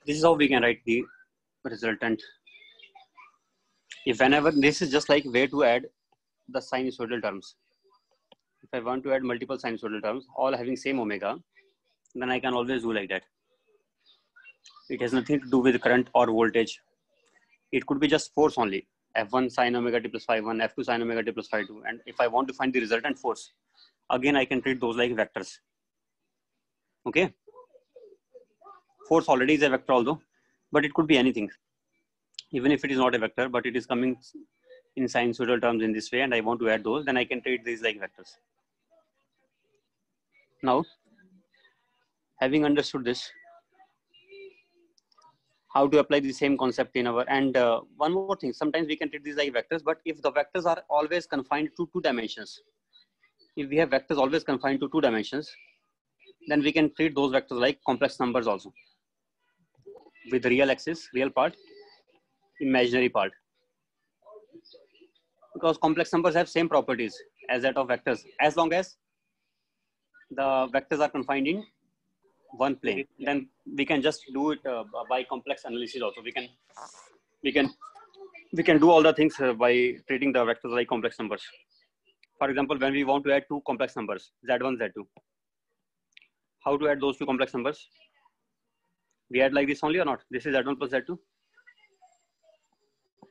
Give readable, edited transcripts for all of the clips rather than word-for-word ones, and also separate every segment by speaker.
Speaker 1: This is how we can write the resultant. If whenever this is just like way to add the sinusoidal terms. If I want to add multiple sinusoidal terms, all having same omega, then I can always do like that. It has nothing to do with current or voltage. It could be just force only. F1 sine omega t plus phi 1, F2 sine omega t plus phi 2. And if I want to find the resultant force, again I can treat those like vectors. Okay. Force already is a vector although, but it could be anything. Even if it is not a vector, but it is coming in sinusoidal terms in this way, and I want to add those, then I can treat these like vectors. Now, having understood this, how to apply the same concept in our, and one more thing, sometimes we can treat these like vectors, but if the vectors are always confined to 2 dimensions, if we have vectors always confined to 2 dimensions, then we can treat those vectors like complex numbers also, with real axis, real part, imaginary part. Because complex numbers have same properties as that of vectors, as long as the vectors are confined in one plane. Then we can just do it by complex analysis also. We can do all the things by treating the vectors like complex numbers. For example, when we want to add 2 complex numbers, Z1, Z2, how to add those 2 complex numbers? We add like this only or not? This is Z1 plus Z2.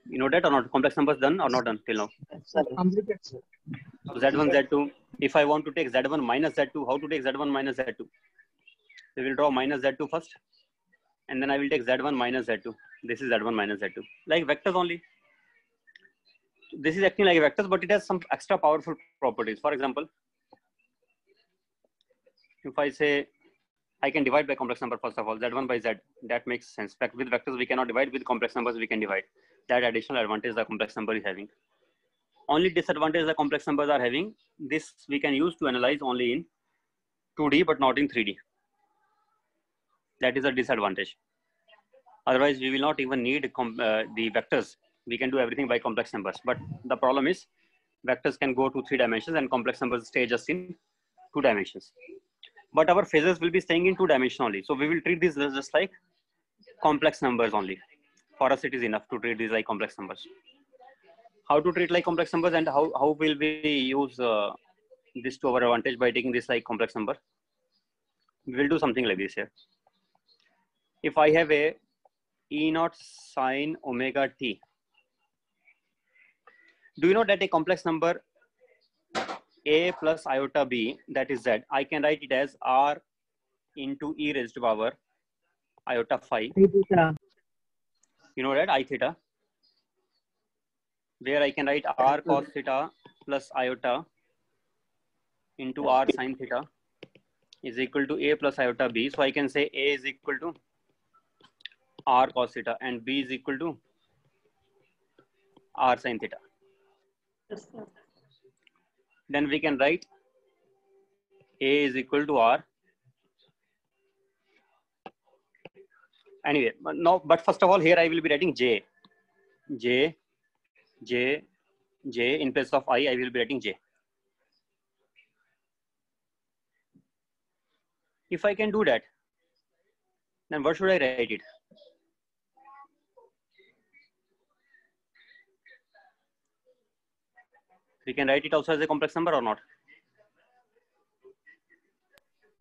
Speaker 1: You know that or not? Complex numbers done or not done till now?
Speaker 2: Complicated, sir.
Speaker 1: Z1, Z2. If I want to take Z1 minus Z2, how to take Z1 minus Z2? We will draw minus Z2 first, and then I will take Z1 minus Z2. This is Z1 minus Z2. Like vectors only. This is acting like vectors, but it has some extra powerful properties. For example, if I say I can divide by complex number, first of all, Z1 by Z, that makes sense. But with vectors, we cannot divide. With complex numbers, we can divide. That additional advantage the complex number is having. Only disadvantage the complex numbers are having, this we can use to analyze only in 2D, but not in 3D. That is a disadvantage. Otherwise, we will not even need the vectors. We can do everything by complex numbers. But the problem is, vectors can go to 3 dimensions and complex numbers stay just in 2 dimensions. But our phases will be staying in 2 dimensions only. So we will treat these just like complex numbers only. For us, it is enough to treat these like complex numbers. How to treat like complex numbers and how will we use this to our advantage by taking this like complex number? We will do something like this here. If I have a E0 sine omega t, do you know that a complex number a plus iota b, that is z, I can write it as r into e raised to power iota phi. You know that I theta, where I can write r cos theta plus iota into r sin theta is equal to a plus iota b. So I can say a is equal to r cos theta and b is equal to r sin theta. Then we can write a is equal to r. Anyway, now, but first of all, here I will be writing j in place of I will be writing j. If I can do that, then what should I write it? We can write it also as a complex number or not?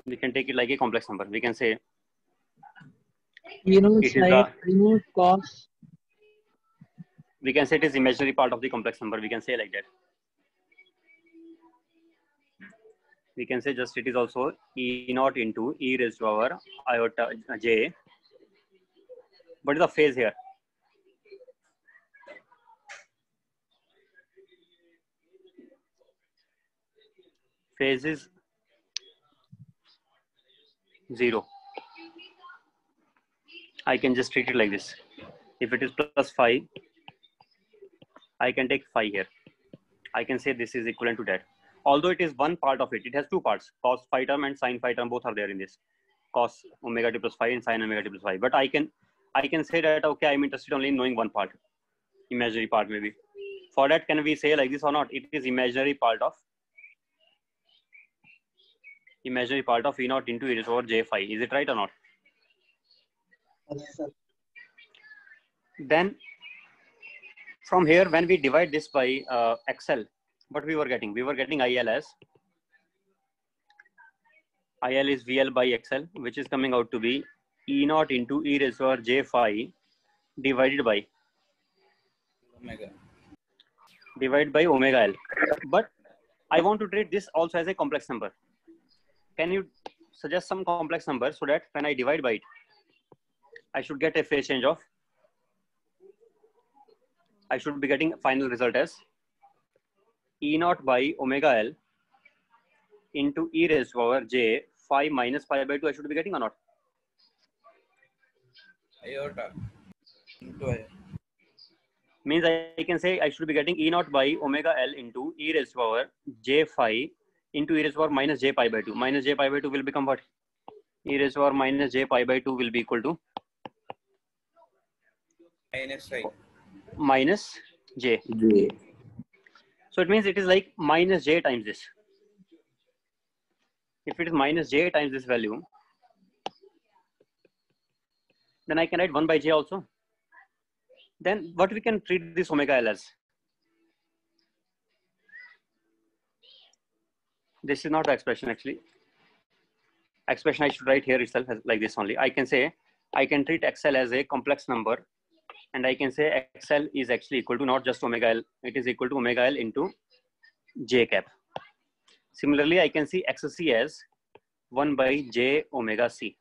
Speaker 1: We can take it like a complex number. We can say
Speaker 2: cos.
Speaker 1: We can say it is imaginary part of the complex number. We can say like that. We can say just it is also E0 into e raised to power iota j. What is the phase here? Phase is 0. I can just treat it like this. If it is plus phi, I can take phi here. I can say this is equivalent to that. Although it is one part of it, it has 2 parts. Cos phi term and sin phi term both are there in this. Cos omega t plus phi and sin omega t plus phi. But I can say that, okay, I'm interested only in knowing one part. Imaginary part maybe. For that, can we say like this or not? It is imaginary part of E0 into e raised to power j phi. Is it right or not?
Speaker 2: Yes, sir.
Speaker 1: Then from here, when we divide this by XL, what we were getting? We were getting IL as IL is VL by XL, which is coming out to be E naught into e raised to power j phi divided by omega L. But I want to treat this also as a complex number. Can you suggest some complex number so that when I divide by it, I should get a phase change of, I should be getting final result as E naught by omega L into e raised to power j phi minus pi by 2, I should be getting or not?
Speaker 3: Iota into I.
Speaker 1: Means I can say I should be getting E naught by omega L into e raised to power j phi into e raised to power minus j pi by 2. Minus j pi by 2 will become what? E raised to power minus j pi by 2 will be equal to
Speaker 3: Minus I.
Speaker 1: minus j. So it means it is like minus j times this. If it is minus j times this value, then I can write 1 by j also. Then what we can treat this omega L as? This is not the expression actually. Expression I should write here itself as like this only. I can say I can treat XL as a complex number, and I can say XL is actually equal to not just omega L, it is equal to omega L into j cap. Similarly, I can see XC as 1 by j omega C.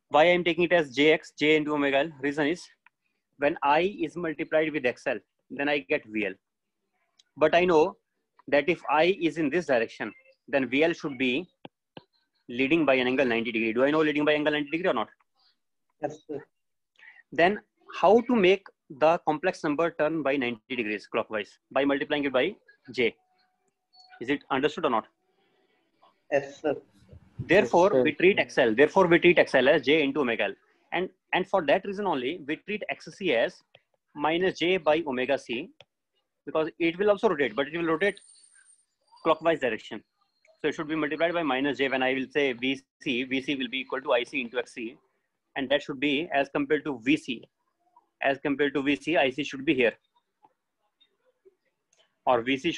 Speaker 1: Why I am taking it as jx, j into omega L? Reason is when I is multiplied with XL, then I get VL. But I know that if I is in this direction, then VL should be leading by an angle 90 degree. Do I know leading by angle 90 degree or not?
Speaker 2: Yes, sir.
Speaker 1: Then how to make the complex number turn by 90 degrees clockwise? By multiplying it by j. Is it understood or not?
Speaker 2: Yes, sir.
Speaker 1: Therefore,
Speaker 2: Yes, sir.
Speaker 1: we treat XL. Therefore, we treat XL as j into omega L. And for that reason only, we treat XC as minus j by omega C, because it will also rotate, but it will rotate clockwise direction. So it should be multiplied by minus j when I will say VC. VC will be equal to IC into XC. And that should be as compared to VC. As compared to VC, IC should be here. Or VC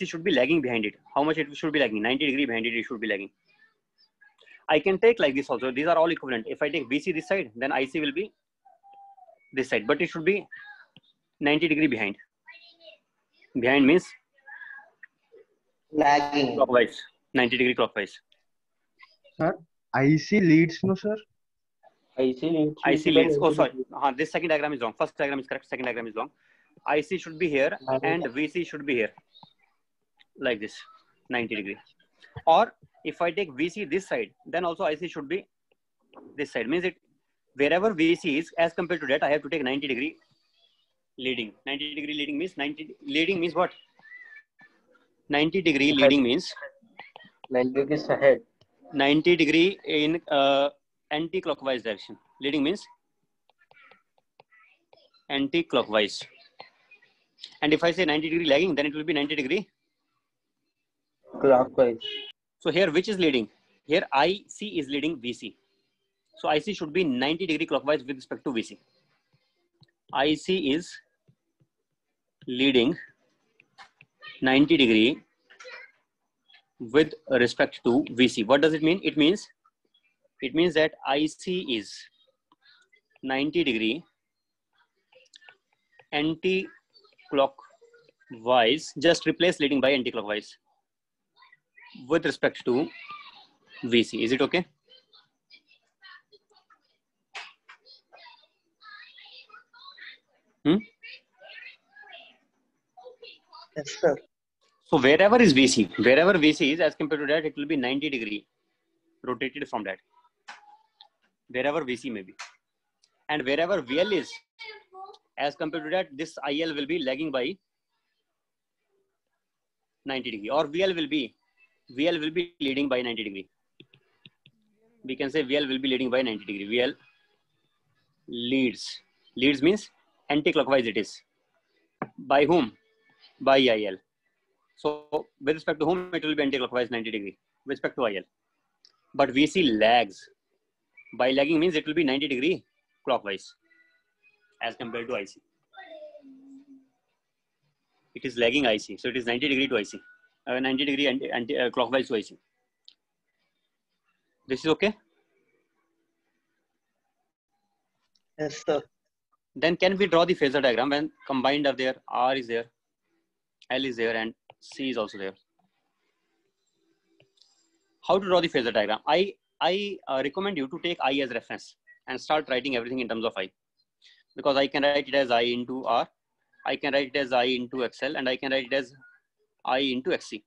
Speaker 1: should be lagging behind it. How much it should be lagging? 90 degree behind it, it should be lagging. I can take like this also. These are all equivalent. If I take VC this side, then IC will be this side, but it should be 90 degree behind. Behind means
Speaker 2: Lagging.
Speaker 1: clockwise, 90 degree clockwise.
Speaker 4: Sir, IC leads, no sir?
Speaker 2: IC
Speaker 1: leads. Oh, sorry. This second diagram is wrong. First diagram is correct. Second diagram is wrong. IC should be here and VC should be here. Like this, 90 degree. Or if I take VC this side, then also IC should be this side. Means it wherever VC is, as compared to that, I have to take 90 degree leading. 90 degree leading means what? 90 degree leading means
Speaker 2: 90 degrees ahead.
Speaker 1: 90 degree in anti-clockwise direction. Leading means anti-clockwise. And if I say 90 degree lagging, then it will be 90 degree
Speaker 2: Clockwise.
Speaker 1: So here, which is leading? Here, IC is leading VC. So IC should be 90 degree clockwise with respect to VC. IC is leading 90 degree with respect to VC. What does it mean? It means that IC is 90 degree anti-clockwise. Just replace leading by anti-clockwise with respect to VC. Is it okay?
Speaker 2: Yes, sir.
Speaker 1: So wherever VC is, as compared to that, it will be 90 degree rotated from that. Wherever VC may be. And wherever VL is, as compared to that, this IL will be lagging by 90 degree, or VL will be leading by 90 degree. We can say VL will be leading by 90 degree. VL leads. Leads means anti-clockwise it is. By whom? By IL. So with respect to whom, it will be anti-clockwise 90 degree with respect to IL. But VC lags. By lagging means it will be 90 degree clockwise as compared to IC. It is lagging IC, so it is 90 degree to IC, 90 degree clockwise to IC. This is okay.
Speaker 2: Yes, sir.
Speaker 1: Then can we draw the phasor diagram when combined are there, R is there, L is there, and C is also there? How to draw the phasor diagram? I recommend you to take I as reference and start writing everything in terms of I, because I can write it as I into R, I can write it as I into XL, and I can write it as I into XC.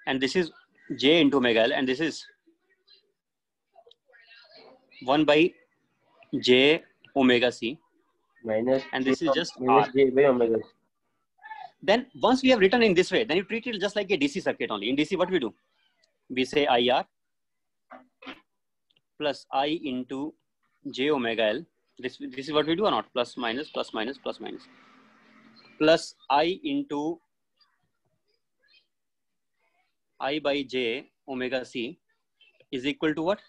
Speaker 1: And this is J into omega L, and this is 1 by J omega C,
Speaker 2: Minus
Speaker 1: and this is just
Speaker 2: minus
Speaker 1: R.
Speaker 2: J by omega.
Speaker 1: Then once we have written in this way, then you treat it just like a DC circuit only. In DC, what we do? We say IR plus I into J omega L. This is what we do or not? Plus minus, plus minus, plus minus. Plus I into I by J omega C is equal to what?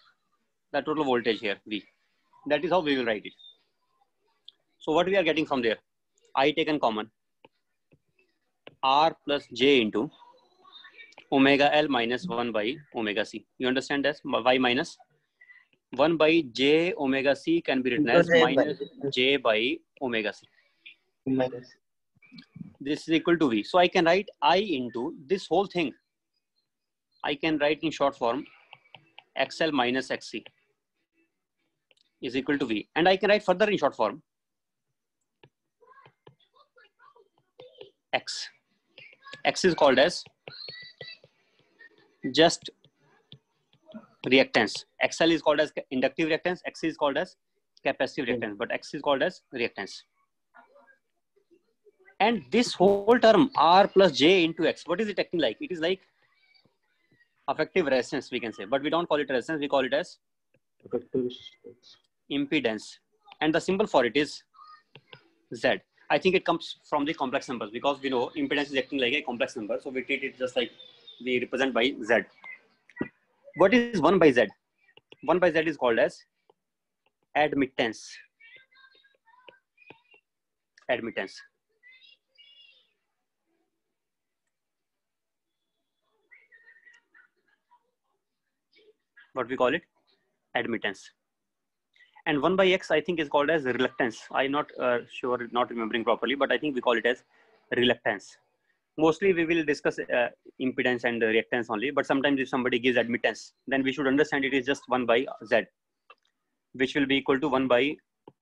Speaker 1: The total voltage here, V. That is how we will write it. So what we are getting from there? I taken common. R plus J into omega L minus 1 by omega C. You understand that? Y minus 1 by J omega C can be written as minus J by omega C.
Speaker 2: Minus.
Speaker 1: This is equal to V. So I can write I into this whole thing. I can write in short form XL minus XC is equal to V. And I can write further in short form X. X is called as just reactance. XL is called as inductive reactance. X is called as capacitive reactance, but X is called as reactance. And this whole term R plus J into X, what is it acting like? It is like effective resistance, we can say, but we don't call it resistance. We call it as
Speaker 2: Effective.
Speaker 1: impedance. And the symbol for it is Z. I think it comes from the complex numbers, because we know impedance is acting like a complex number. So we treat it just like we represent by Z. What is 1 by Z? 1 by Z is called as admittance. Admittance. What we call it? Admittance. And 1 by X, I think, is called as reluctance. I'm not sure, not remembering properly, but I think we call it as reluctance. Mostly we will discuss impedance and reactance only, but sometimes if somebody gives admittance, then we should understand it is just 1 by Z, which will be equal to 1 by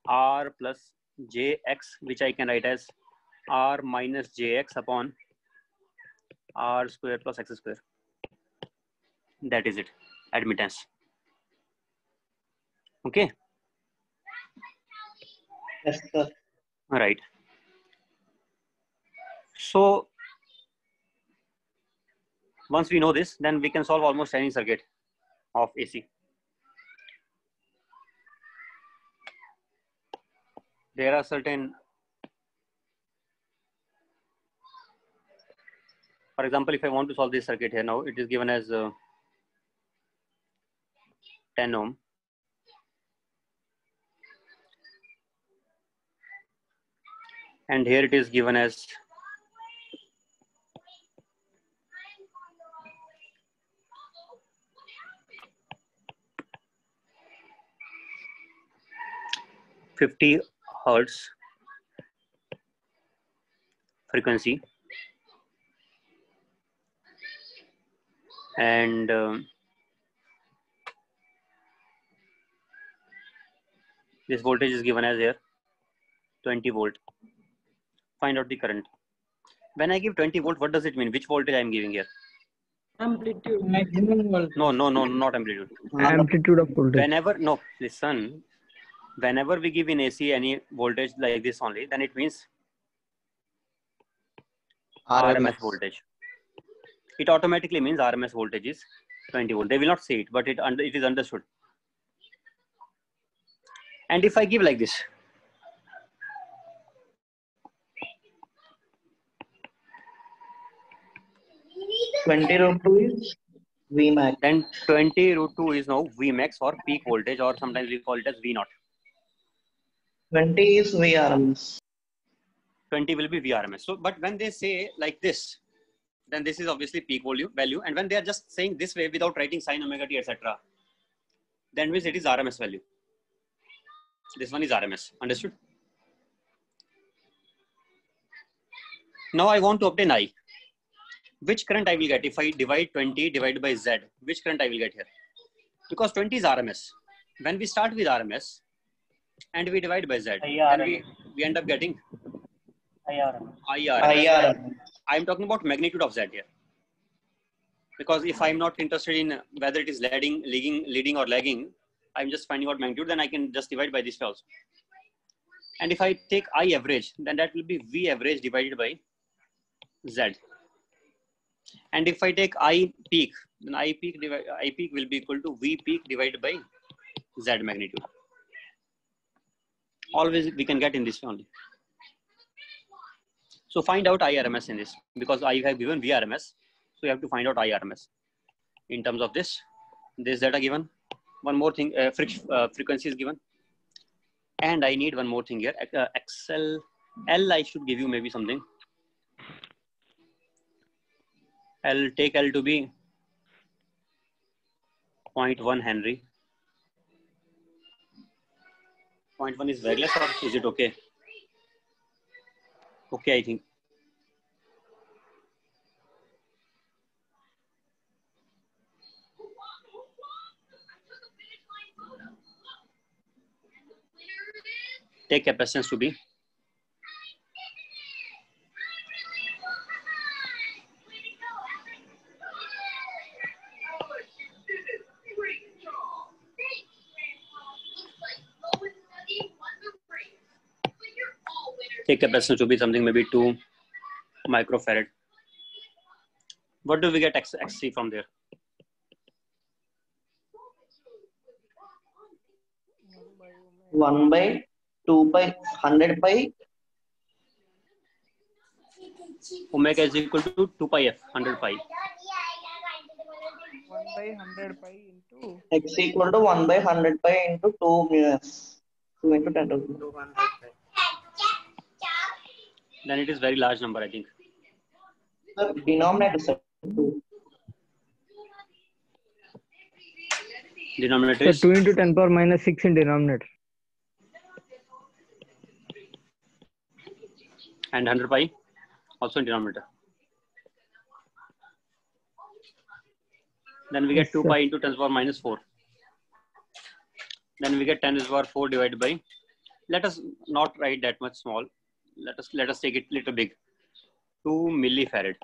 Speaker 1: R plus JX, which I can write as R minus JX upon R square plus X square. That is it, admittance. Okay.
Speaker 2: Yes, sir.
Speaker 1: Right. So once we know this, then we can solve almost any circuit of AC. There are certain, for example, if I want to solve this circuit here now, it is given as 10 ohm. And here it is given as 50 hertz frequency, and this voltage is given as here 20 volt. Find out the current. When I give 20 volt, what does it mean? Which voltage I am giving here?
Speaker 5: Amplitude, maximum voltage.
Speaker 1: No, not amplitude.
Speaker 5: Amplitude of voltage.
Speaker 1: Whenever, no, listen. Whenever we give in AC any voltage like this only, then it means RMS voltage. It automatically means RMS voltage is 20 volt. They will not say it, but it is understood. And if I give like this,
Speaker 2: $20 is V max.
Speaker 1: Then 20 root 2 is now Vmax or peak voltage, or sometimes we call it as V0.
Speaker 2: 20 is VRMS.
Speaker 1: 20 will be VRMS. So, but when they say like this, then this is obviously peak value. And when they are just saying this way without writing sine omega t, etc., then means it is RMS value. This one is RMS. Understood? Now I want to obtain I. Which current I will get if I divide 20 divided by Z? Which current I will get here? Because 20 is RMS. When we start with RMS and we divide by Z, then we end up getting IRMS. I am talking about magnitude of Z here. Because if I am not interested in whether it is leading or lagging, I am just finding out magnitude, then I can just divide by this also. And if I take I average, then that will be V average divided by Z. And if I take I peak, then I peak will be equal to V peak divided by Z magnitude. Always we can get in this way only. So find out IRMS in this, because I have given VRMS. So you have to find out IRMS. In terms of this data given. One more thing, frequency is given. And I need one more thing here. L I should give you maybe something. I'll take L to be 0.1 Henry. 0.1 is very less, or is it okay? Okay, I think. Take capacitance to be something maybe 2 microfarad. What do we get XC from there?
Speaker 2: One by 2 by 100 pi.
Speaker 1: Omega is equal to 2 pi f, 100 pi.
Speaker 6: 1 by 100 pi into
Speaker 2: X equal to 1 by 100 pi into 2 mu s. 2 into 10 to the
Speaker 3: 200 pi.
Speaker 1: Then it is very large number, I think.
Speaker 2: Sir, denominator sir. 2.
Speaker 1: Denominator
Speaker 5: So
Speaker 1: is
Speaker 5: 2 into 10 power minus 6 in denominator.
Speaker 1: and 100 pi also in denominator. Then we get 2 pi into 10 to the power minus 4. Then we get 10 to the power 4 divided by. Let us not write that much small. Let us take it little big. 2 millifarad.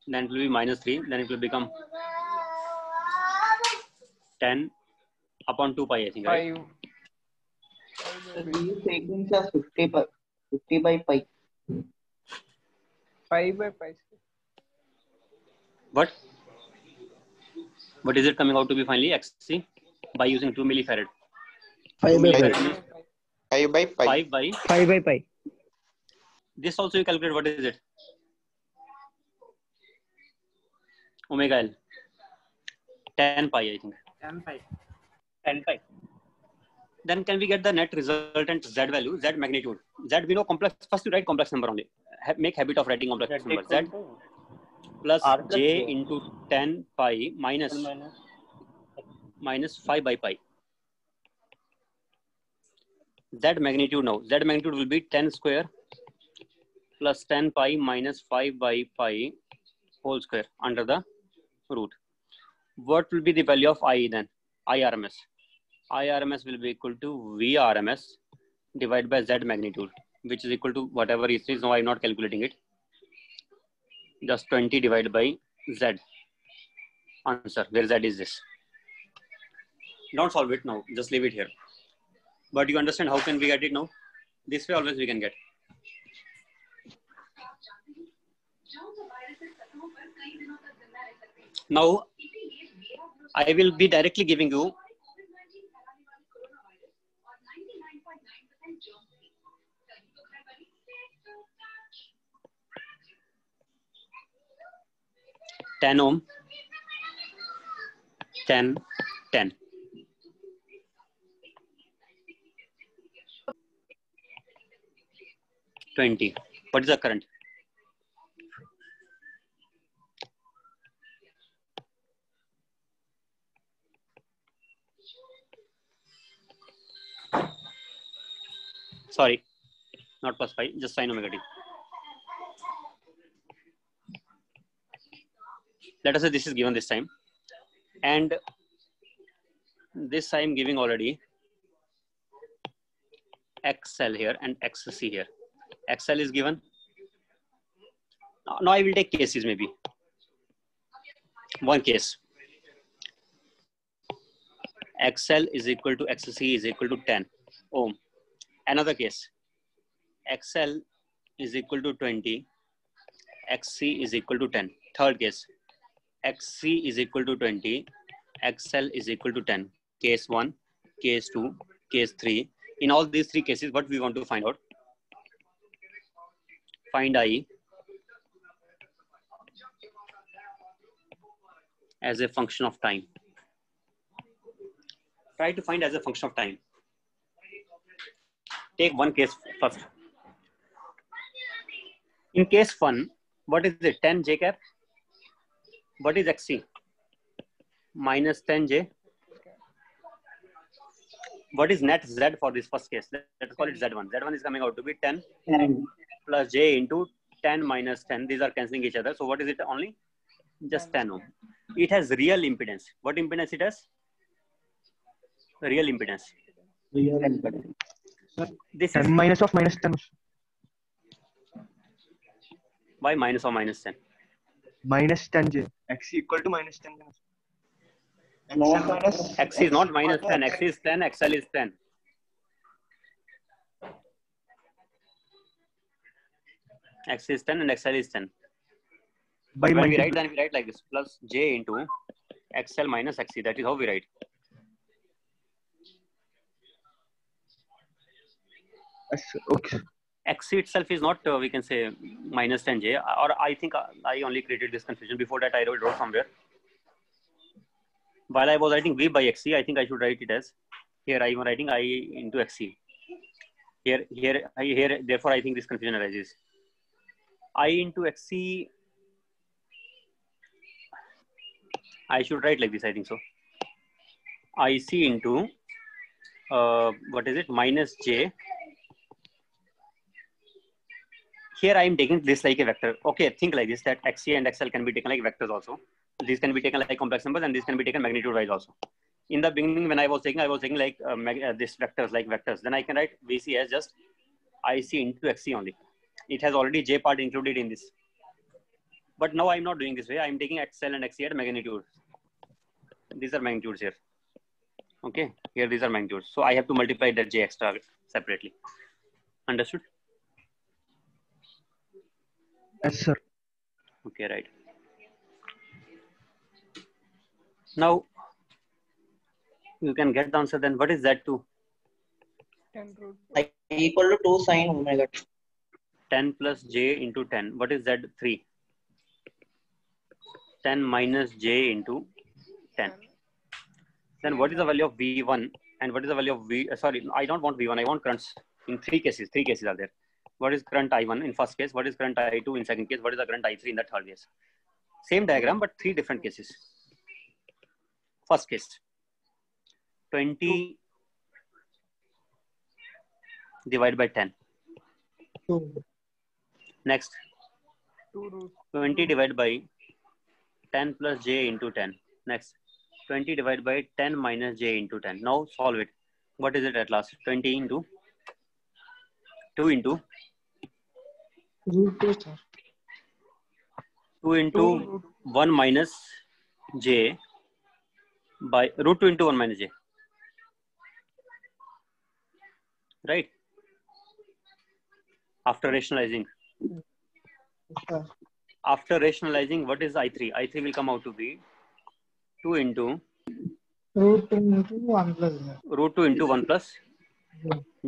Speaker 1: Then it will be minus 3. Then it will become 10 upon 2 pi, I think, right?
Speaker 6: 5
Speaker 2: These frequencies are 50 by pi.
Speaker 6: 5 by pi.
Speaker 1: What? What is it coming out to be finally? XC by using 2 millifarad.
Speaker 5: 5 by pi.
Speaker 3: 5 by pi.
Speaker 1: 5 by.
Speaker 5: 5 by pi.
Speaker 1: This also you calculate. What is it? Omega L. 10 pi, I think.
Speaker 3: 10 pi.
Speaker 1: 10 pi. Then can we get the net resultant Z value, Z magnitude? Z we know complex. First you write complex number only. Make habit of writing complex number. Z plus J into 10 pi minus 5 by pi. Z magnitude now. Z magnitude will be 10 square plus 10 pi minus 5 by pi whole square under the root. What will be the value of I then? IRMS. IRMS will be equal to VRMS divided by Z magnitude, which is equal to whatever it is. Now I'm not calculating it. Just 20 divided by Z. Answer. Where Z is this? Don't solve it now. Just leave it here. But you understand how can we get it now? This way always we can get. Now, I will be directly giving you $10 ohm 10, 10. What is the current? Sorry, not plus phi, just sin omega t. Let us say this is given this time, and this I am giving already XL here and XC here. XL is given. Now I will take cases maybe. One case. XL is equal to XC is equal to 10 ohm. Another case. XL is equal to 20. XC is equal to 10. Third case. XC is equal to 20. XL is equal to 10. Case 1, case 2, case 3. In all these three cases, what we want to find out? Find I as a function of time. Try to find as a function of time. Take one case first. In case 1, what is it? 10 j cap. What is XC? Minus 10 j. What is net Z for this first case? Let's call it Z1. Z1 is coming out to be 10 plus j into 10 minus 10. These are cancelling each other. So what is it only? Just 10 ohm. It has real impedance. What impedance it has? Real impedance.
Speaker 2: Real impedance.
Speaker 1: This is
Speaker 4: 10 minus of minus 10.
Speaker 1: why minus or minus 10?
Speaker 4: Minus 10j. X equal to minus 10.
Speaker 2: No minus.
Speaker 1: X is not minus 10. X is 10. XL is 10. X is 10 and XL is 10.
Speaker 4: By
Speaker 1: When we
Speaker 4: multiply.
Speaker 1: write, then we write like this: plus j into XL minus XC. That is how we write.
Speaker 4: Okay.
Speaker 1: XC itself is not, we can say, minus 10j. Or I think I only created this confusion. Before that, I wrote somewhere. While I was writing V by XC, I think I should write it as, here I am writing I into XC. Here, therefore, I think this confusion arises. I into XC, I should write like this, I think so. IC into, what is it, minus J. Here I am taking this like a vector. Okay, think like this, that XC and XL can be taken like vectors also. These can be taken like complex numbers and these can be taken magnitude wise also. In the beginning, when I was taking like this vectors, like vectors. Then I can write VC as just IC into XC only. It has already J part included in this. But now I'm not doing this way. I'm taking XL and XC at magnitude. These are magnitudes here. Okay, here these are magnitudes. So I have to multiply that J extra separately. Understood?
Speaker 4: Yes, sir.
Speaker 1: Okay, right. Now, you can get the answer then. What is Z2?
Speaker 6: 10 root
Speaker 2: I equal to 2 sin omega t.
Speaker 1: 10 plus J into 10. What is Z3? 10 minus J into 10. Then what is the value of V1 and what is the value of V? Sorry, I don't want V1. I want currents in three cases. Three cases are there. What is current I1 in first case? What is current I2 in second case? What is the current I3 in the third case? Same diagram, but three different cases. First case, 20 divided by 10.
Speaker 2: 2.
Speaker 1: Next,
Speaker 6: 2 root
Speaker 1: 20 divided by 10 plus J into 10. Next, 20 divided by 10 minus J into 10. Now solve it. What is it at last? 20 into 2 into
Speaker 2: Root 2, sir.
Speaker 1: 2 into 1 minus J by root 2 into 1 minus J. Right? After rationalizing.
Speaker 2: Sir.
Speaker 1: After rationalizing, what is I3? I3 will come out to be 2 into
Speaker 2: Root 2 into 1 plus j.
Speaker 1: root 2 into 1 plus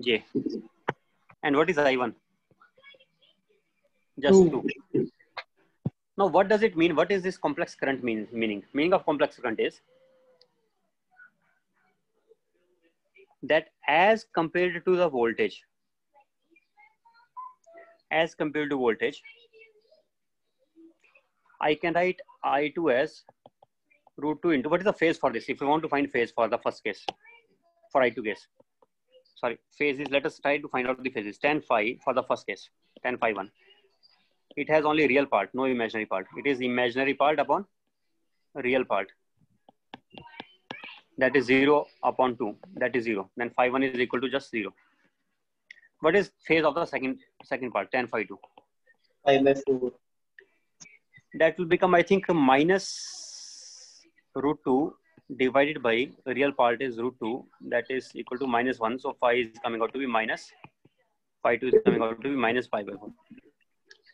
Speaker 1: J. And what is I1? Just 2. Now, what does it mean? What is this complex current meaning? Meaning of complex current is that as compared to the voltage, I can write I2 as root 2 into, what is the phase for this? If we want to find phase for the first case, for I2 case, sorry, phase is, let us try to find out the phases. Tan phi for the first case, tan phi 1. It has only real part, no imaginary part. It is imaginary part upon real part. That is 0 upon 2. That is 0. Then phi 1 is equal to just 0. What is phase of the second part, tan phi 2?
Speaker 2: 5/4.
Speaker 1: That will become, I think, minus root 2 divided by real part is root 2. That is equal to minus 1. So phi is coming out to be minus. Phi 2 is coming out to be minus pi by 4.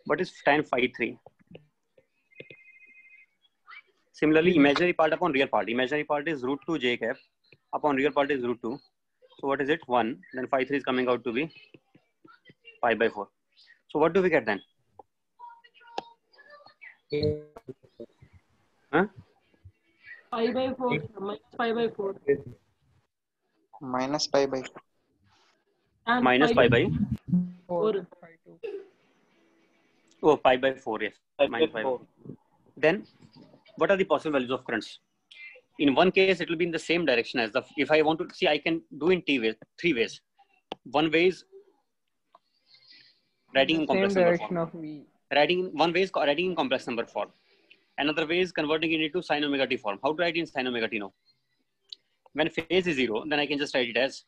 Speaker 1: What is tan phi 3? Similarly, imaginary part upon real part. Imaginary part is root 2 j cap upon real part is root 2. So what is it? 1. Then phi 3 is coming out to be pi by 4. So what do we get then? Huh?
Speaker 6: Pi by 4, minus pi by 4.
Speaker 3: Minus pi by 4.
Speaker 6: And
Speaker 1: Minus pi by
Speaker 6: 4.
Speaker 1: Oh, pi by 4, yes. Minus pi by 4. Then, what are the possible values of currents? In one case, it will be in the same direction as the, if I want to see, I can do in three ways. One way is writing in complex
Speaker 6: Same
Speaker 1: number
Speaker 6: direction
Speaker 1: form.
Speaker 6: of V.
Speaker 1: One way is writing in complex number form. Another way is converting it into sin omega t form. How to write in sin omega t now? When phase is 0, then I can just write it as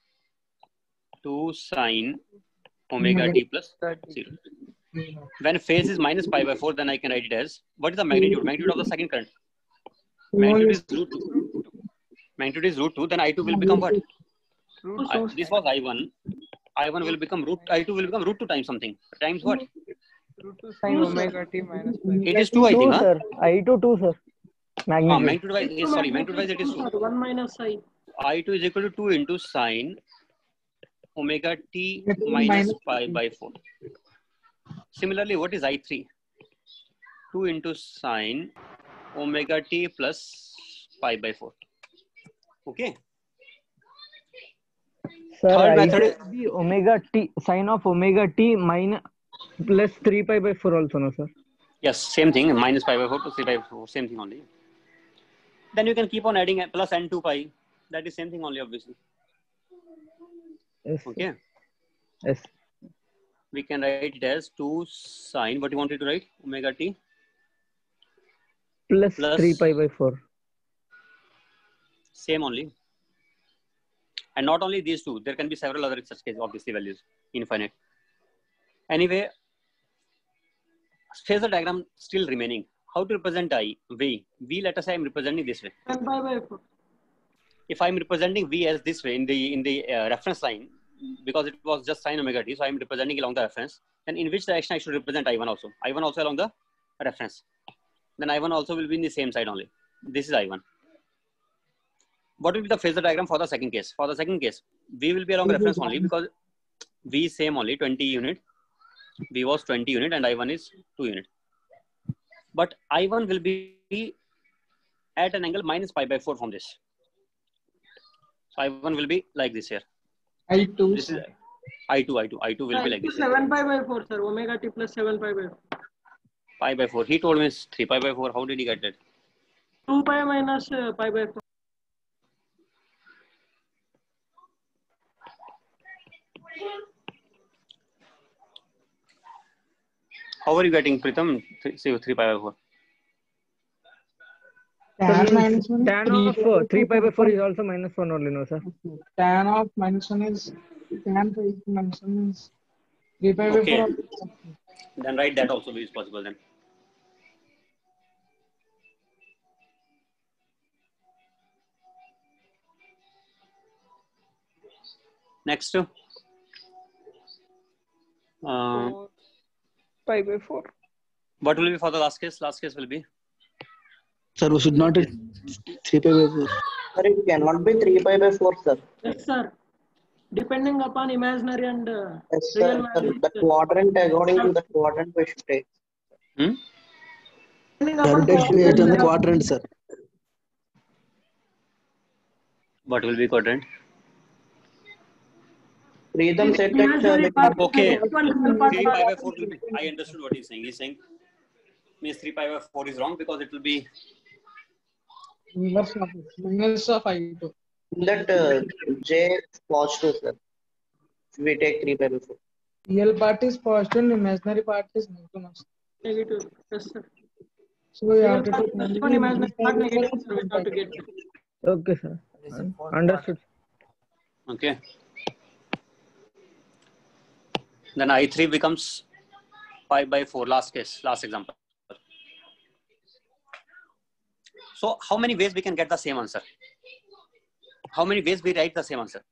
Speaker 1: 2 sin omega t plus 0. When phase is minus pi by 4, then I can write it as, what is the magnitude? Magnitude of the second current. Magnitude is root 2. Magnitude is root 2, then I2 will become what? This was I1. I1 will become I2 will become root 2 times something. Times what?
Speaker 6: Root 2 sin omega t minus pi.
Speaker 1: It is 2, I
Speaker 5: 2,
Speaker 1: think. Huh?
Speaker 5: sir. I2 2, sir. Magnitude.
Speaker 1: Magnitude wise, yes, sorry, magnitude wise it is 2.
Speaker 6: 1 minus I.
Speaker 1: I2 is equal to 2 into sin omega t minus pi by 4. Similarly, what is I3? 2 into sin omega t plus pi by 4. Okay.
Speaker 5: Sir,
Speaker 1: Third method
Speaker 5: I2 will be omega t, sine of omega t minus plus 3 pi by 4 also, no, sir?
Speaker 1: Yes, same thing. Minus pi by 4 plus 3 pi by 4. Same thing only. Then you can keep on adding plus n2 pi. That is same thing only, obviously.
Speaker 5: Yes. Sir.
Speaker 1: Okay.
Speaker 5: Yes.
Speaker 1: We can write it as 2 sine. What you wanted to write? Omega t
Speaker 5: Plus
Speaker 1: plus
Speaker 5: 3 pi by 4.
Speaker 1: same only. And not only these two, there can be several other such cases, obviously values, infinite. Anyway, phasor diagram still remaining. How to represent I? V. V, let us say I am representing this way.
Speaker 6: And pi by 4.
Speaker 1: If I am representing V as this way in the reference line, because it was just sin omega t, so I am representing along the reference, then in which direction I should represent I1 also? I1 also along the reference. Then I1 also will be in the same side only. This is I1. What will be the phasor diagram for the second case? For the second case, V will be along reference only because V is same only, 20 unit. V was 20 unit and I1 is 2 unit. But I1 will be at an angle minus pi by 4 from this. So I1 will be like this here.
Speaker 6: I2.
Speaker 1: This is I2 will be like this.
Speaker 6: 7 pi by 4, sir. Omega t plus 7 pi by 4.
Speaker 1: Pi by 4. He told me it's 3 pi by 4. How did he get that?
Speaker 6: 2 pi minus pi by 4.
Speaker 1: How are you getting, Pritham? 3 pi by 4.
Speaker 5: Tan of 3 pi by 4 is also minus 1 only, no, sir?
Speaker 7: Tan of minus 1 is tan of minus 1 is 3 pi by
Speaker 1: Okay.
Speaker 7: 4.
Speaker 1: Then write that also is possible then. Next.
Speaker 6: 4 pi by 4.
Speaker 1: What will be for the last case? Last case will be
Speaker 8: Sir, we should not 3 pi by 4.
Speaker 2: Sir, it cannot be 3 pi by 4, sir.
Speaker 6: Yes, sir. Depending upon imaginary and
Speaker 2: Yes, sir.
Speaker 6: real values.
Speaker 2: The quadrant, according to the quadrant, we should take.
Speaker 6: Depending
Speaker 8: Sir,
Speaker 6: upon
Speaker 8: take it on the quadrant, sir.
Speaker 1: what will be quadrant?
Speaker 2: Preetham said that
Speaker 6: Imaginary part.
Speaker 1: Okay.
Speaker 6: One real part.
Speaker 1: 3 pi by 4 will be, I understood what he's saying. He's saying means 3 pi by 4 is wrong because it will be
Speaker 7: inverse of it. Minus of I2.
Speaker 2: that J is positive, sir. We take 3 by 4.
Speaker 7: Real part is positive and imaginary part is negative.
Speaker 6: Negative. Yes, sir.
Speaker 7: So we
Speaker 6: Real
Speaker 7: have to
Speaker 6: part
Speaker 7: take
Speaker 6: positive and imaginary part negative. So we have to get.
Speaker 5: Okay, sir. Understood.
Speaker 1: okay. Then I3 becomes pi by 4. Last case, last example. So how many ways we can get the same answer? How many ways we write the same answer?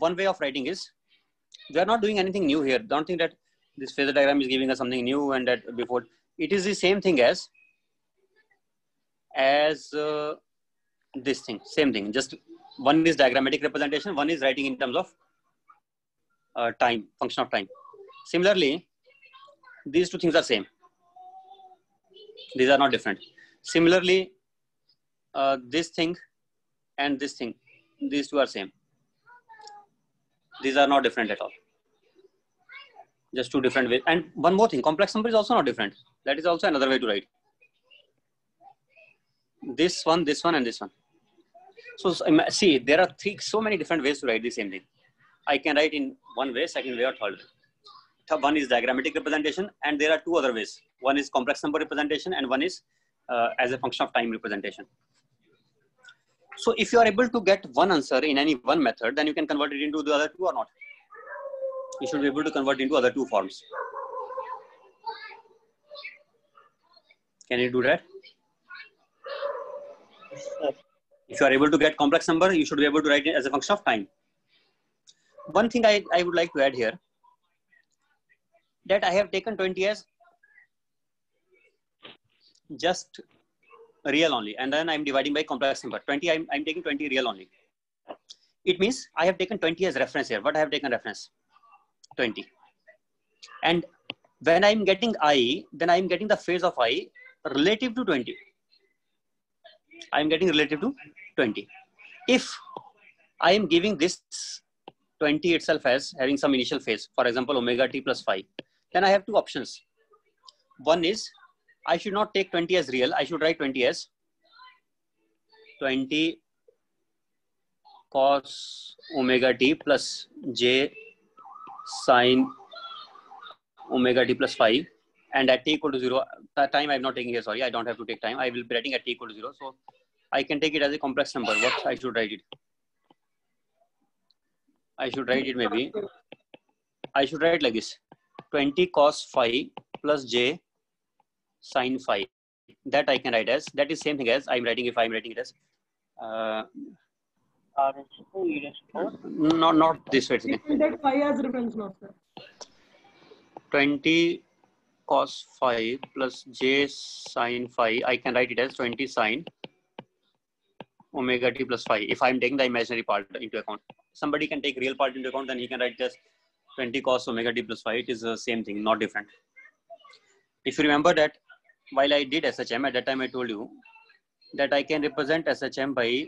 Speaker 1: One way of writing is, we are not doing anything new here. Don't think that this phasor diagram is giving us something new and that before. It is the same thing as this thing, same thing. Just one is diagrammatic representation, one is writing in terms of time, function of time. Similarly, these two things are same. These are not different. Similarly, this thing and this thing, these two are same. These are not different at all. Just two different ways. And one more thing, complex number is also not different. That is also another way to write. This one, and this one. So see, there are so many different ways to write the same thing. I can write in one way, second way, or third way. One is diagrammatic representation, and there are two other ways. One is complex number representation, and one is as a function of time representation. So if you are able to get one answer in any one method, then you can convert it into the other two or not. You should be able to convert into other two forms. Can you do that? If you are able to get complex number, you should be able to write it as a function of time. One thing I would like to add here, that I have taken 20 as just real only, and then I'm dividing by complex number. 20, I'm taking 20 real only. It means I have taken 20 as reference here. What I have taken reference? 20. And when I'm getting I, then I'm getting the phase of I relative to 20. I'm getting relative to 20. If I am giving this 20 itself as having some initial phase, for example, omega t plus phi, then I have two options. One is, I should not take 20 as real. I should write 20 as 20 cos omega t plus j sine omega t plus phi, and at t equal to 0, that time I'm not taking here, sorry, I don't have to take time. I will be writing at t equal to 0. So I can take it as a complex number. What I should write it? I should write it maybe. I should write like this: 20 cos phi plus j sine phi. That I can write as, that is same thing as I'm writing, if I'm writing it as not this way.
Speaker 6: You can take phi as reference now, sir.
Speaker 1: 20 cos phi plus j sine phi. I can write it as 20 sine omega t plus phi. If I'm taking the imaginary part into account, somebody can take real part into account, then he can write just 20 cos omega t plus phi. It is the same thing, not different. If you remember that while I did SHM, at that time I told you that I can represent SHM by,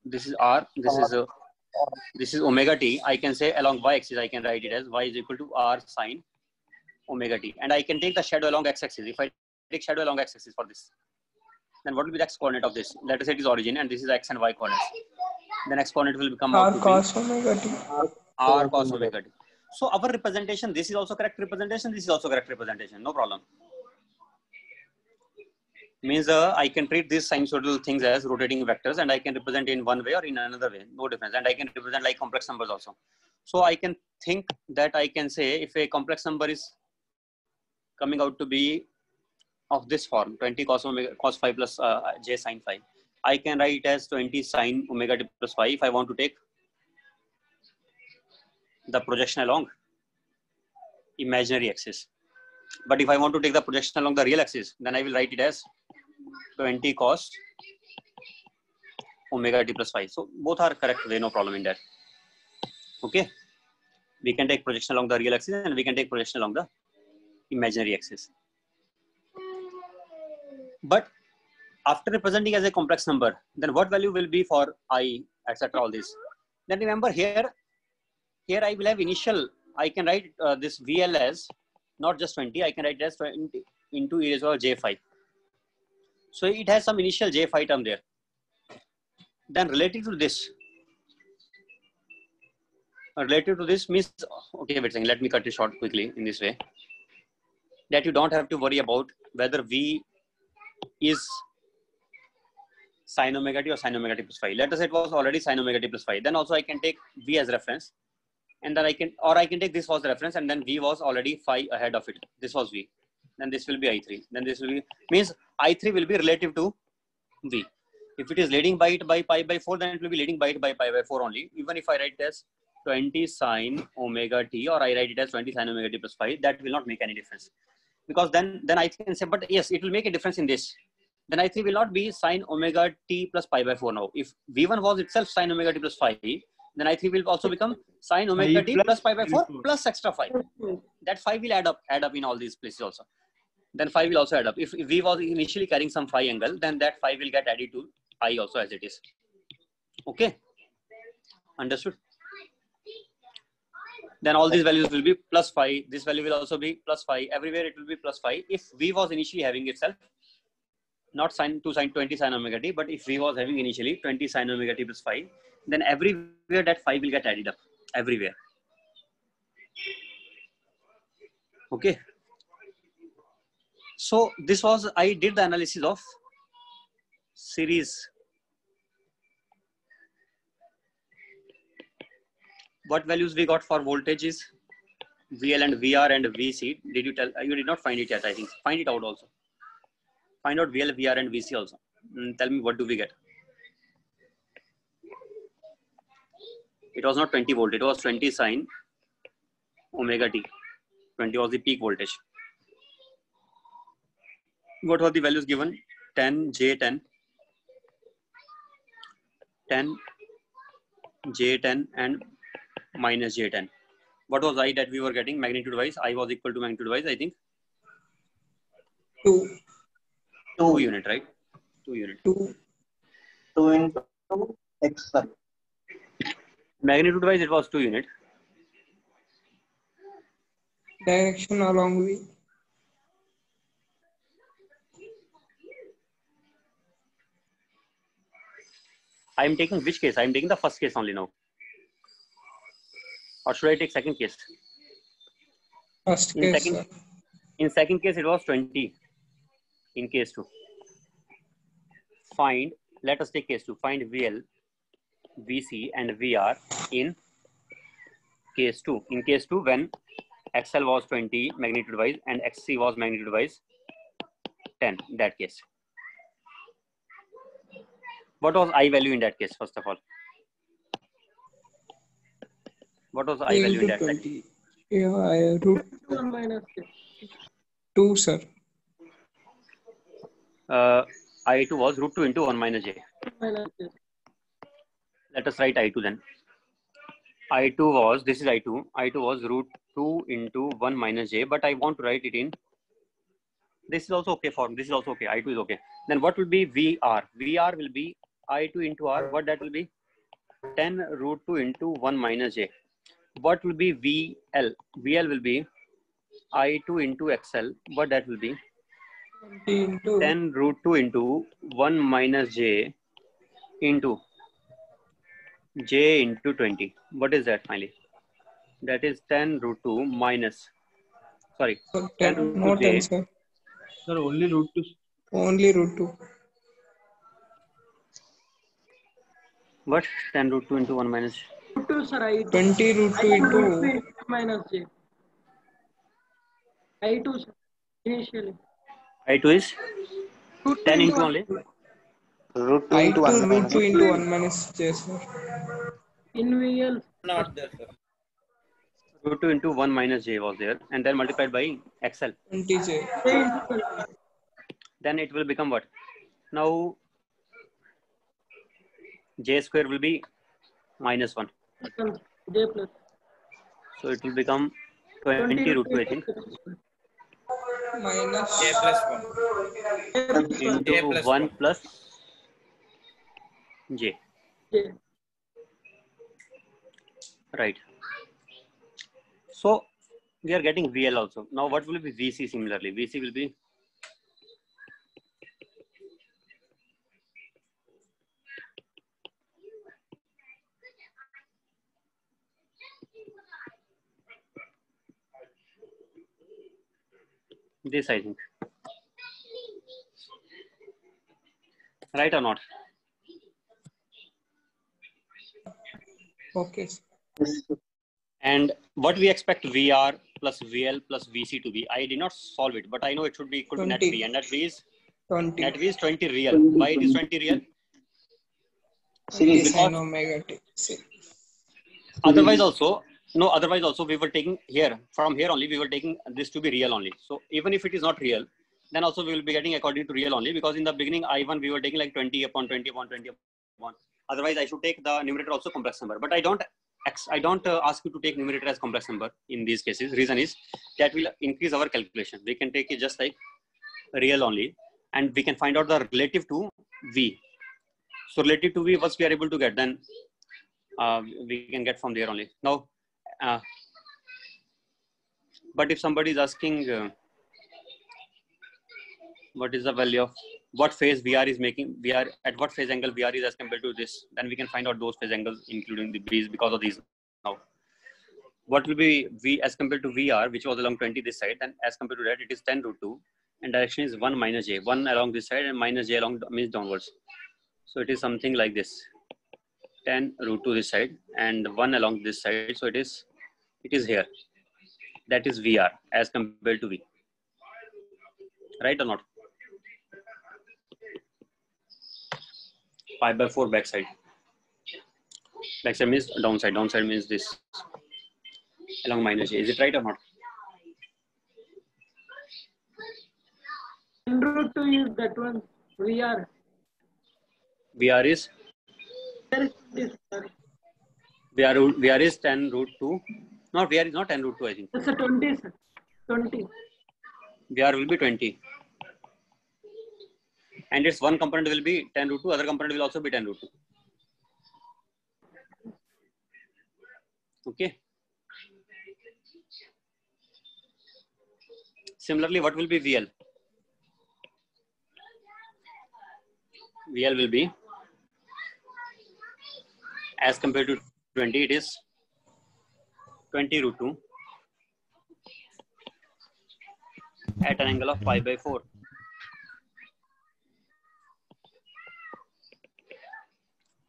Speaker 1: this is R, this is omega t. I can say along y-axis, I can write it as y is equal to R sine omega t. And I can take the shadow along x-axis. If I take shadow along x-axis for this, then what will be the x coordinate of this? Let us say it is origin, and this is x and y coordinates. Then x coordinate will become
Speaker 9: R cos omega t.
Speaker 1: R cos omega t. So our representation, this is also correct representation, this is also correct representation, no problem. Means I can treat these sinusoidal things as rotating vectors, and I can represent in one way or in another way, no difference. And I can represent like complex numbers also. So I can think that I can say if a complex number is coming out to be of this form, 20 cos omega cos phi plus j sine phi, I can write it as 20 sine omega t plus phi if I want to take the projection along imaginary axis. But if I want to take the projection along the real axis, then I will write it as 20 cos omega t plus phi. So both are correct way, no problem in that. Okay. We can take projection along the real axis and we can take projection along the imaginary axis. But after representing as a complex number, then what value will be for I, etc. all this? Then remember here, here I will have initial, I can write this VL as not just 20, I can write it as 20 into e raised to j5. So it has some initial j5 term there. Then related to this means, okay, wait a second, let me cut it short quickly in this way, that you don't have to worry about whether V is sin omega t or sin omega t plus phi. Let us say it was already sin omega t plus phi. Then also I can take V as reference, and then I can take this was the reference, and then V was already phi ahead of it. This was V. Then this will be I3. Then this will be, means I3 will be relative to V. If it is leading by it by pi by 4, then it will be leading by it by pi by 4 only. Even if I write it as 20 sin omega t, or I write it as 20 sin omega t plus phi, that will not make any difference. Because then I can say, but yes, it will make a difference in this. Then I3 will not be sin omega t plus pi by 4 now. If V1 was itself sin omega t plus phi, then I3 will also become sin omega t plus pi by 4 plus extra phi. That phi will add up in all these places also. Then phi will also add up. If V was initially carrying some phi angle, then that phi will get added to I also as it is. Okay, understood? Then all these values will be plus phi. This value will also be plus phi. Everywhere it will be plus phi. If V was initially having itself not sin 20 sin omega t, but if V was having initially 20 sin omega t plus phi, then everywhere that phi will get added up. Everywhere. Okay. So this was, I did the analysis of series. What values we got for voltages, VL and VR and VC? Did you tell? You did not find it yet, I think. Find it out also. Find out VL, VR and VC also. Tell me what do we get. It was not 20 volt. It was 20 sin omega t. 20 was the peak voltage. What were the values given? 10, J10, 10, J10 and minus J10. What was I that we were getting magnitude wise? I was equal to magnitude wise, I think. 2 unit, right? 2 unit.
Speaker 2: 2 into XL.
Speaker 1: Magnitude wise, it was 2 unit.
Speaker 6: Direction along V.
Speaker 1: I am taking which case? I am taking the first case only now. Or should I take second case?
Speaker 6: First case.
Speaker 1: In second case, it was 20. In case 2. Find, let us take case 2. Find VL, VC and VR in case 2. In case 2, when XL was 20 magnitude wise and XC was magnitude wise 10, in that case. What was I value in that case, first of all? What was I value in that case?
Speaker 6: Yeah, root 1 minus 2, sir.
Speaker 1: I2 was root 2 into 1 minus j. Let us write I2 then. I2 was, this is I2. I2 was root 2 into 1 minus j, but I want to write it in. This is also okay for, this is also okay. I2 is okay. Then what will be VR? VR will be I2 into R. What that will be? 10 root 2 into 1 minus j. What will be VL? VL will be I2 into XL. What that will be? 10 root 2 into 1 minus j into j into 20. What is that finally? That is 10 root 2 minus, sorry, 10 root 2
Speaker 6: not
Speaker 1: j.
Speaker 6: 10, sir.
Speaker 4: Sir, only root 2.
Speaker 6: Only root 2.
Speaker 1: What? 10 root 2 into 1 minus.
Speaker 6: Root 2, sir. I 20 root 2 into minus j. I2, sir. Initially.
Speaker 1: I2 is 10 into only.
Speaker 3: Root 2 into 1
Speaker 6: root
Speaker 3: minus
Speaker 6: 2 into 1 minus j, sir. In VL.
Speaker 3: not there, sir.
Speaker 1: Root 2 into 1 minus j was there, and then multiplied by XL.
Speaker 6: 20 j.
Speaker 1: Then it will become what? Now j square will be minus 1.
Speaker 6: J plus.
Speaker 1: So it will become 20 root 2, I think.
Speaker 6: Minus
Speaker 3: J plus 1.
Speaker 1: Into
Speaker 3: J plus
Speaker 1: 1 plus j.
Speaker 6: J.
Speaker 1: Right. So we are getting VL also. Now what will be VC similarly? VC will be this, I think. Right or not?
Speaker 6: Okay.
Speaker 1: And what we expect VR plus VL plus VC to be, I did not solve it, but I know it should be equal to net
Speaker 6: 20.
Speaker 1: V, and net V is
Speaker 6: 20.
Speaker 1: net V is 20 real. Why it is 20 real?
Speaker 2: Series.
Speaker 6: Sin omega t. See.
Speaker 1: Otherwise also we were taking here, from here only we were taking this to be real only. So even if it is not real, then also we will be getting according to real only, because in the beginning I1 we were taking like 20 upon 20 upon 20 upon. Otherwise I should take the numerator also complex number, but I don't ask you to take numerator as complex number in these cases. Reason is that will increase our calculation. We can take it just like real only, and we can find out the relative to V. So relative to V, once we are able to get, then we can get from there only. Now, but if somebody is asking what is the value of what phase VR is making, VR at what phase angle VR is as compared to this, then we can find out those phase angles including the B's because of these. Now, what will be V as compared to VR, which was along 20 this side, and as compared to that it is 10 root 2, and direction is 1 minus J, 1 along this side and minus J along means downwards. So it is something like this, 10 root 2 this side and 1 along this side. So it is here. That is VR as compared to V. Right or not? Pi by 4 backside. Backside means downside. Downside means this along minus J. Is it right or not?
Speaker 7: 10 root 2 is that one. VR.
Speaker 1: VR is
Speaker 7: There is this, sir.
Speaker 1: VR is 10 root 2. No, VR is not 10 root 2, I think.
Speaker 7: It's a 20, sir. 20.
Speaker 1: VR will be 20. And its one component will be 10 root 2, other component will also be 10 root 2. Okay. Similarly, what will be VL? VL will be, as compared to 20, it is 20 root 2 at an angle of pi by 4.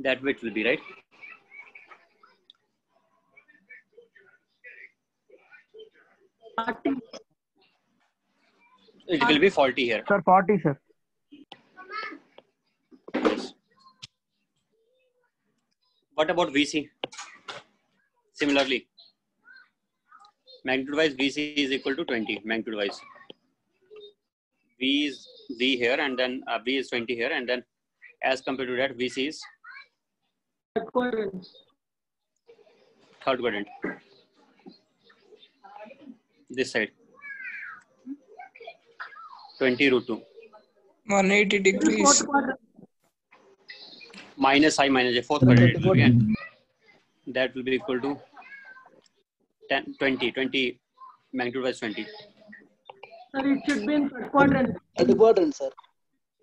Speaker 1: That way it will be, right? It will be 40 here.
Speaker 5: Sir, 40, sir.
Speaker 1: Yes. What about VC? Similarly, magnitude wise VC is equal to 20 magnitude wise. V is V here, and then V is 20 here, and then as compared to that VC is
Speaker 7: Third quadrant.
Speaker 1: third quadrant. This side. 20 root 2.
Speaker 6: 180 degrees.
Speaker 7: Fourth quadrant.
Speaker 1: Minus I minus J, fourth quadrant it will be, and that will be equal to 10, 20 magnitude wise 20.
Speaker 7: Sir, it should be in third quadrant.
Speaker 8: At the quadrant, sir.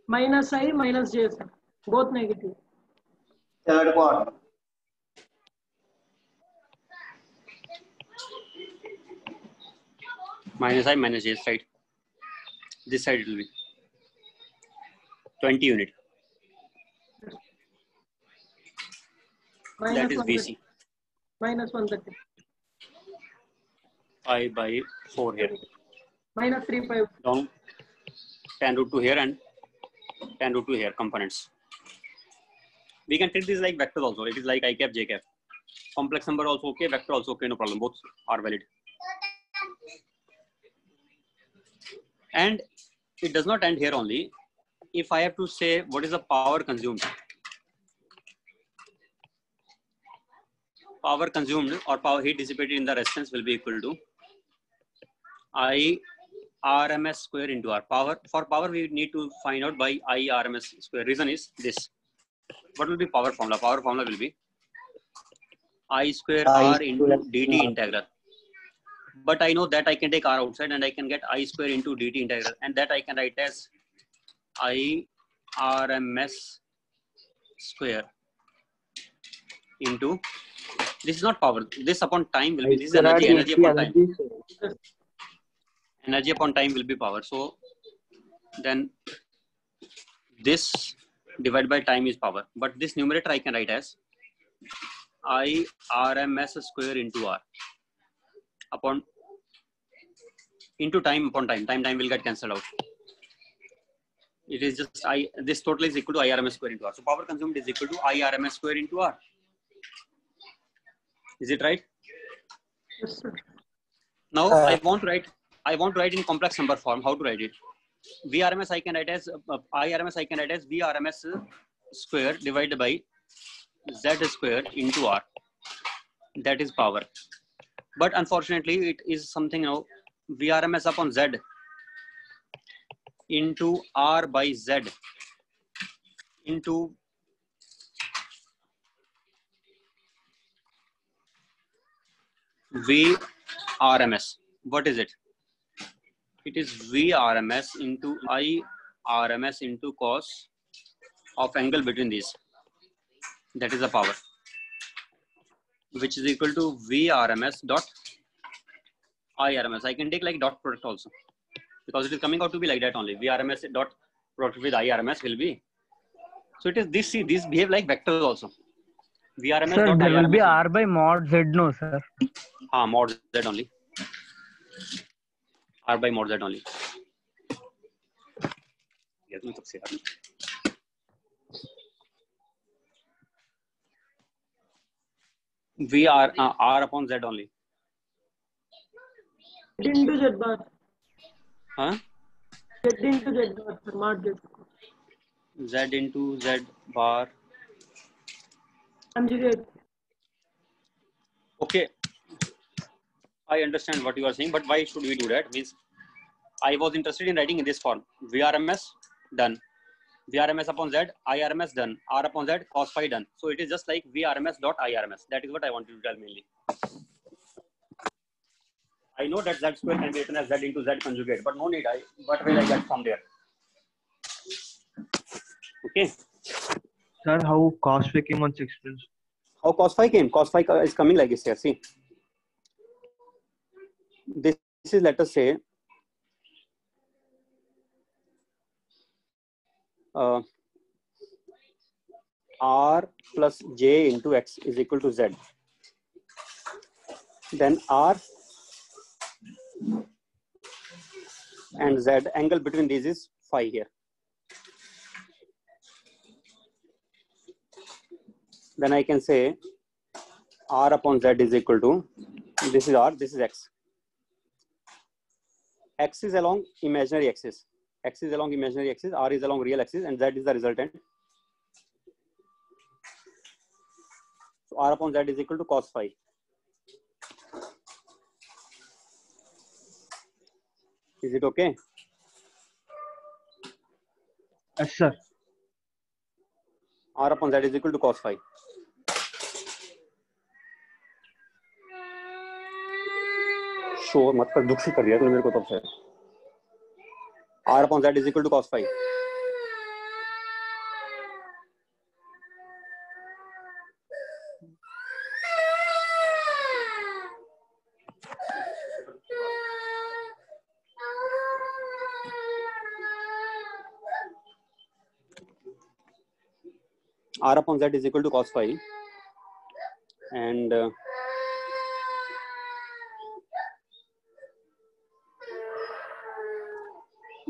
Speaker 7: Minus I, minus J, sir. Both negative.
Speaker 2: Third quadrant.
Speaker 1: Minus I minus J side. This side it will be 20 unit.
Speaker 7: Minus
Speaker 1: That is
Speaker 7: 130.
Speaker 1: VC.
Speaker 7: Minus 130.
Speaker 1: Pi by 4 here.
Speaker 7: Minus 35.
Speaker 1: Down 10 root 2 here and 10 root 2 here components. We can treat this like vectors also. It is like I cap, J cap. Complex number also okay, vector also okay, no problem. Both are valid. And it does not end here only. If I have to say what is the power consumed, power consumed or power heat dissipated in the resistance will be equal to I RMS square into R. Power, for power we need to find out by I RMS square. Reason is this. What will be power formula? Power formula will be I square
Speaker 2: I
Speaker 1: R into
Speaker 2: square
Speaker 1: dt
Speaker 2: R.
Speaker 1: integral. but I know that I can take r outside and I can get I square into dt integral, and that I can write as I RMS square into, this is not power, this upon time will be, this is energy upon time. Energy upon time will be power. So then this divided by time is power. But this numerator I can write as I RMS square into R upon into time upon time. Time will get cancelled out. It is just this total is equal to I RMS square into R. So power consumed is equal to I RMS square into R. Is it right?
Speaker 7: Yes, sir.
Speaker 1: Now I want to write in complex number form. How to write it? VRMS I can write as IRMS I can write as VRMS square divided by Z square into R. That is power. But unfortunately, it is something, you know, VRMS upon Z into R by Z into VRMS. What is it? It is VRMS into IRMS into cos of angle between these. That is the power, which is equal to VRMS dot IRMS. I can take like dot product also, because it is coming out to be like that only. VRMS dot product with IRMS will be. So it is this. See, these behave like vectors also. VRMS
Speaker 5: Sir,
Speaker 1: dot
Speaker 5: there will be
Speaker 1: IRMS.
Speaker 5: R by mod Z, no, sir.
Speaker 1: Mod Z only. R by mod Z only. V R upon Z only.
Speaker 7: Z into Z bar.
Speaker 1: Huh?
Speaker 7: Z into Z bar, sir. Mod Z.
Speaker 1: Z into Z bar.
Speaker 7: Conjugate.
Speaker 1: Okay. I understand what you are saying, but why should we do that? Means I was interested in writing in this form. VRMS done. VRMS upon Z, IRMS done. R upon Z, cos phi done. So it is just like VRMS dot IRMS. That is what I wanted to tell mainly. I know that Z square can be written as Z into Z conjugate, but no need. What will I get from there? Okay.
Speaker 4: Sir, how cos phi came on 6 pins?
Speaker 1: How cos phi came? Cos phi is coming like this here. See. This is, let us say, R plus J into X is equal to Z. Then R and Z, angle between these is phi here. Then I can say R upon Z is equal to, this is R, this is X. X is along imaginary axis. X is along imaginary axis, R is along real axis, and Z is the resultant. So R upon Z is equal to cos phi. Is it okay?
Speaker 4: Yes, sir.
Speaker 1: R upon Z is equal to cos phi. शोर मत कर, दुख से कर दिया तूने मेरे को तब से. R upon Z is equal to cos phi. R upon Z is equal to cos phi, and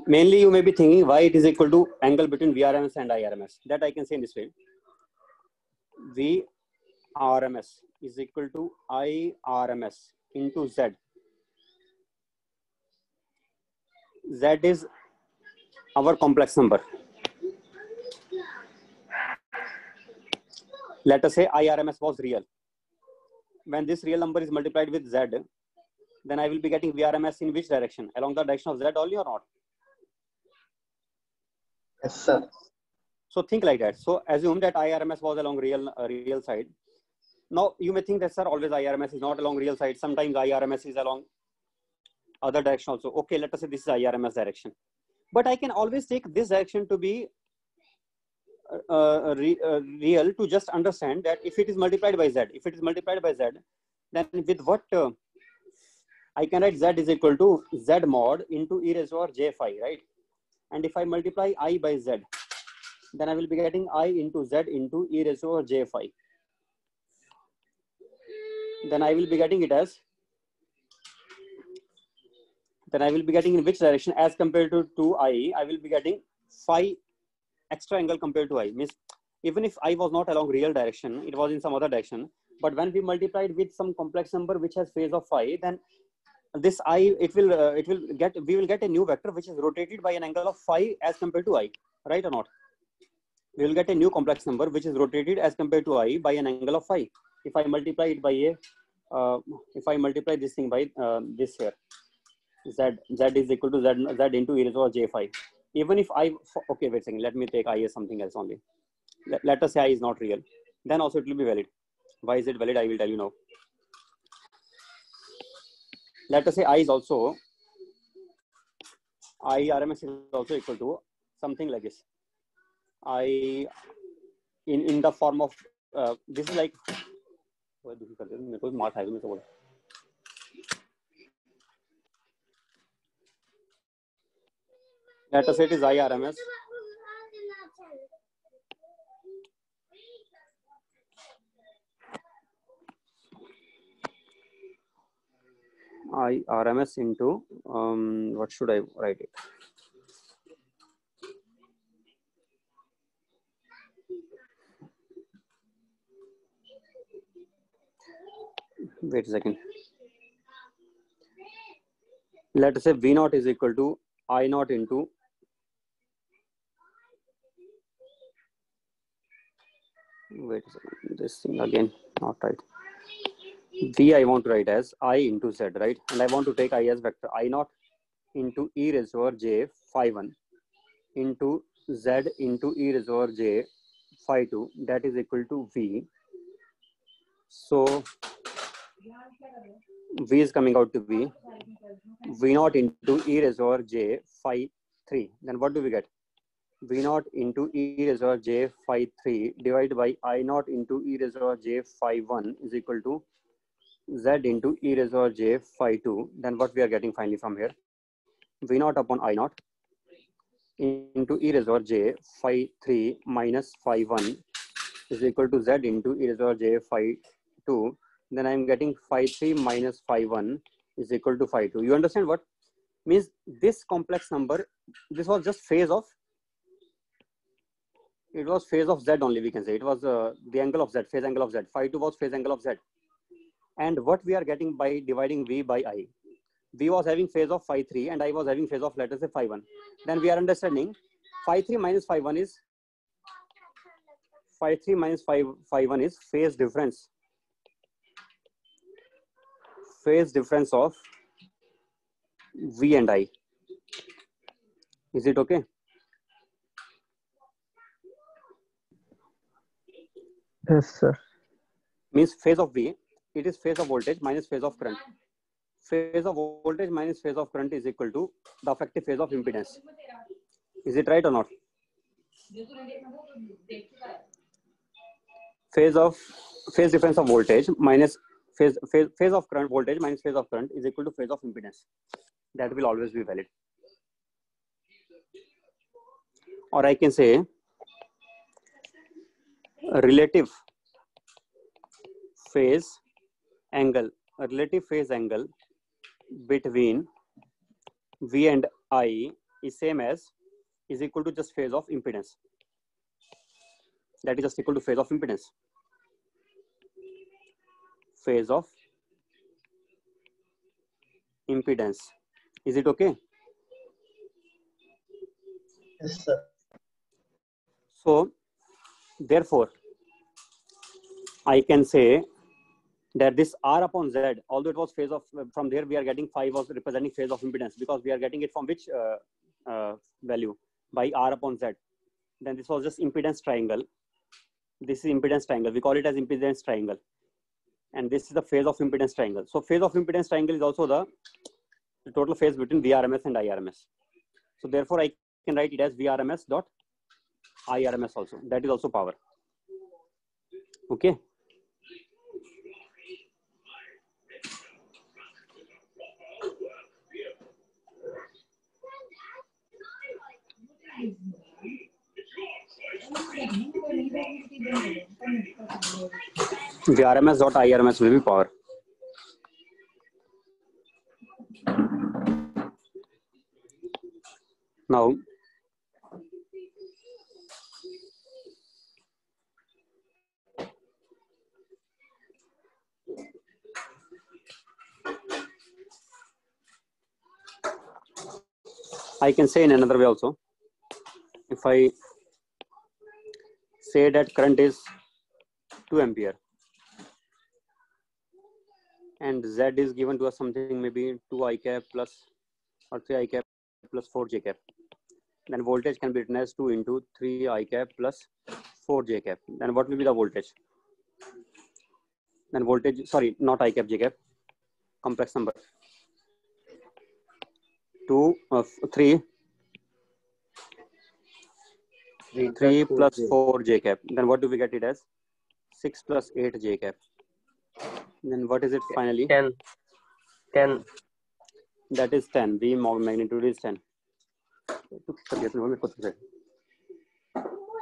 Speaker 1: mainly you may be thinking why it is equal to angle between VRMS and IRMS. That I can say in this way. VRMS is equal to IRMS into Z. Z is our complex number. Let us say IRMS was real. When this real number is multiplied with Z, then I will be getting VRMS in which direction? Along the direction of Z only or not?
Speaker 2: Yes, sir.
Speaker 1: So think like that. So assume that IRMS was along real side. Now you may think that, sir, always IRMS is not along real side. Sometimes IRMS is along other direction also. Okay, let us say this is IRMS direction. But I can always take this direction to be real, to just understand that if it is multiplied by Z, then with what I can write Z is equal to Z mod into e raised to power j phi, right? And if I multiply I by Z, then I will be getting I into Z into e raised to power j phi. Then I will be getting it as, in which direction as compared to I will be getting phi extra angle compared to I. Means even if I was not along real direction, it was in some other direction. But when we multiplied with some complex number which has phase of phi, then this I, we will get a new vector which is rotated by an angle of phi as compared to I, right or not? We will get a new complex number which is rotated as compared to I by an angle of phi. If I multiply it by if I multiply this thing by this here, Z is equal to Z into e raised to power j phi. Even if I, okay, wait a second, let me take I as something else only. Let us say I is not real. Then also it will be valid. Why is it valid? I will tell you now. Let us say I is also, I RMS is also equal to something like this. I in the form of this is like, let us say it is I RMS. I RMS into what should I write it? Wait a second. Let us say V naught is equal to I naught into wait a second, this thing again not right. V I want to write as I into Z, right? And I want to take I as vector I naught into e raised to power j phi 1 into Z into e raised to power j phi 2, that is equal to V. So V is coming out to be V naught into e raised to power j phi 3. Then what do we get? V naught into e raised to power j phi 3 divided by I naught into e raised to power j phi 1 is equal to Z into e raised to power j phi 2. Then what we are getting finally from here? V naught upon I naught into e raised to power j phi 3 minus phi 1 is equal to Z into e raised to power j phi 2. Then I am getting phi 3 minus phi 1 is equal to phi 2. You understand what means? This complex number, this was just phase of, it was phase of Z only, we can say. It was the angle of Z, phase angle of Z. Phi 2 was phase angle of Z. And what we are getting by dividing V by I, V was having phase of phi 3 and I was having phase of, let us say, phi 1. Then we are understanding phi 3 minus phi 1 is, phi 3 minus phi 1 is phase difference. Phase difference of V and I. Is it okay?
Speaker 5: Yes, sir.
Speaker 1: Means phase of V, it is phase of voltage minus phase of current. Phase of voltage minus phase of current is equal to the effective phase of impedance. Is it right or not? Phase difference of voltage minus phase of current, voltage minus phase of current is equal to phase of impedance. That will always be valid. Or I can say relative phase angle, a relative phase angle between V and I is same as, is equal to just phase of impedance. That is just equal to phase of impedance. Phase of impedance. Is it okay?
Speaker 2: Yes, sir.
Speaker 1: So therefore I can say that this R upon Z, although it was phase of, from there we are getting phi was representing phase of impedance, because we are getting it from which value? By R upon Z. Then this was just impedance triangle. This is impedance triangle. We call it as impedance triangle. And this is the phase of impedance triangle. So phase of impedance triangle is also the the total phase between VRMS and IRMS. So therefore, I can write it as VRMS dot IRMS also. That is also power. Okay. VRMS dot IRMS will be power. Now, I can say in another way also. If I say that current is 2 ampere and Z is given to us something maybe 2 I cap plus or 3 I cap plus 4 J cap, then voltage can be written as 2 into 3 I cap plus 4 J cap. Then what will be the voltage? Then voltage, sorry, not I cap, J cap, complex number. 3 plus 4 J cap. Then what do we get it as? 6 plus 8 J cap. Then what is it finally?
Speaker 9: 10.
Speaker 1: That is 10. V magnitude is 10.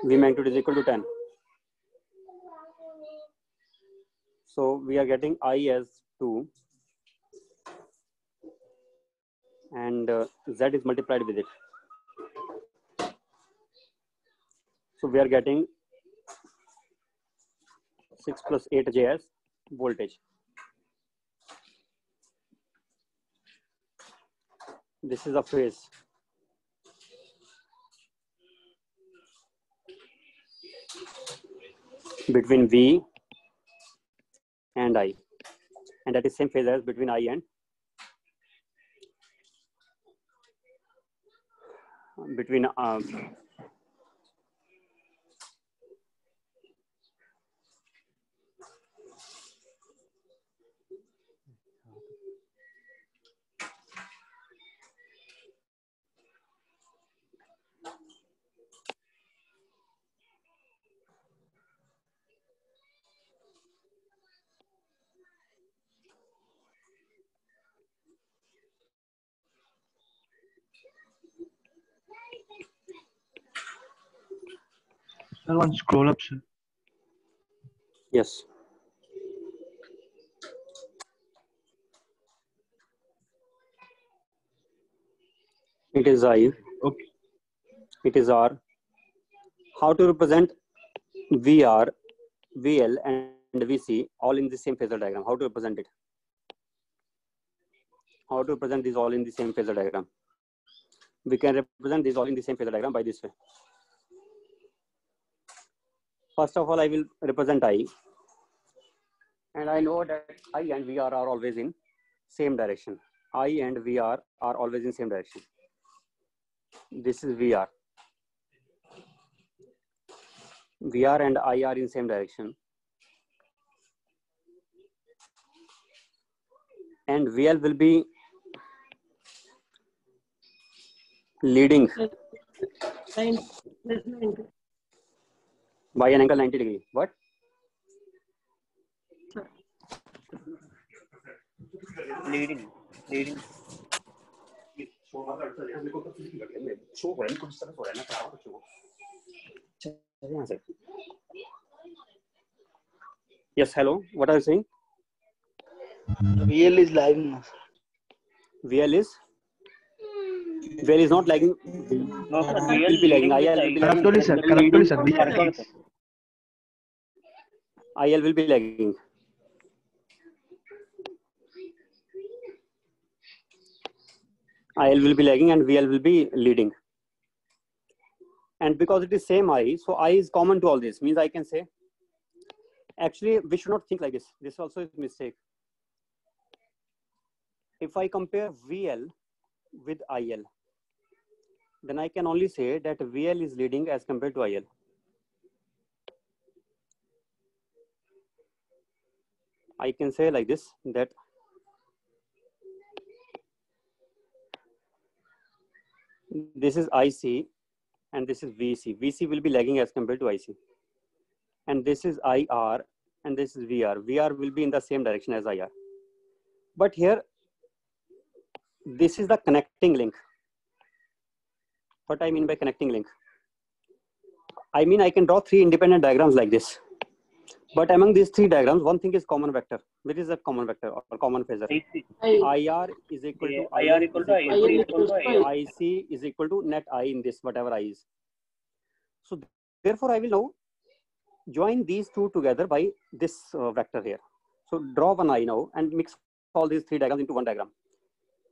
Speaker 1: V magnitude is equal to 10. So we are getting I as 2 and Z is multiplied with it. So we are getting 6 plus 8 J as voltage. This is a phase. Between V and I. And that is same phase as between I and between
Speaker 4: Sir, one scroll up, sir.
Speaker 1: yes. It is I.
Speaker 4: Okay.
Speaker 1: It is R. How to represent VR, VL, and VC all in the same phasor diagram? How to represent it? How to represent these all in the same phasor diagram? We can represent these all in the same phasor diagram by this way. First of all, I will represent I. And I know that I and VR are always in same direction. I and VR are always in same direction. This is VR. VR and I are in same direction. And VL will be leading by an angle 90 degree. What?
Speaker 3: Leading.
Speaker 1: Yes, hello. What are you saying?
Speaker 8: VL is lagging.
Speaker 1: VL is not lagging.
Speaker 3: No, sir.
Speaker 1: VL will be lagging. IL will be lagging.
Speaker 4: Correctly, sir. Correctly, sir. VL is.
Speaker 1: IL will be lagging. IL will be lagging and VL will be leading. And because it is same I, so I is common to all this. Means I can say, actually, we should not think like this. This also is a mistake. If I compare VL with IL, then I can only say that VL is leading as compared to IL. I can say like this, that this is IC, and this is VC. VC will be lagging as compared to IC. And this is IR, and this is VR. VR will be in the same direction as IR. But here, this is the connecting link. What I mean by connecting link? I mean, I can draw three independent diagrams like this. But among these three diagrams, one thing is common vector. Which is a common vector or common phasor? IR is equal to
Speaker 3: IR equal to
Speaker 1: IC is equal to net I in this, whatever I is. So therefore, I will now join these two together by this vector here. So draw one I now and mix all these three diagrams into one diagram.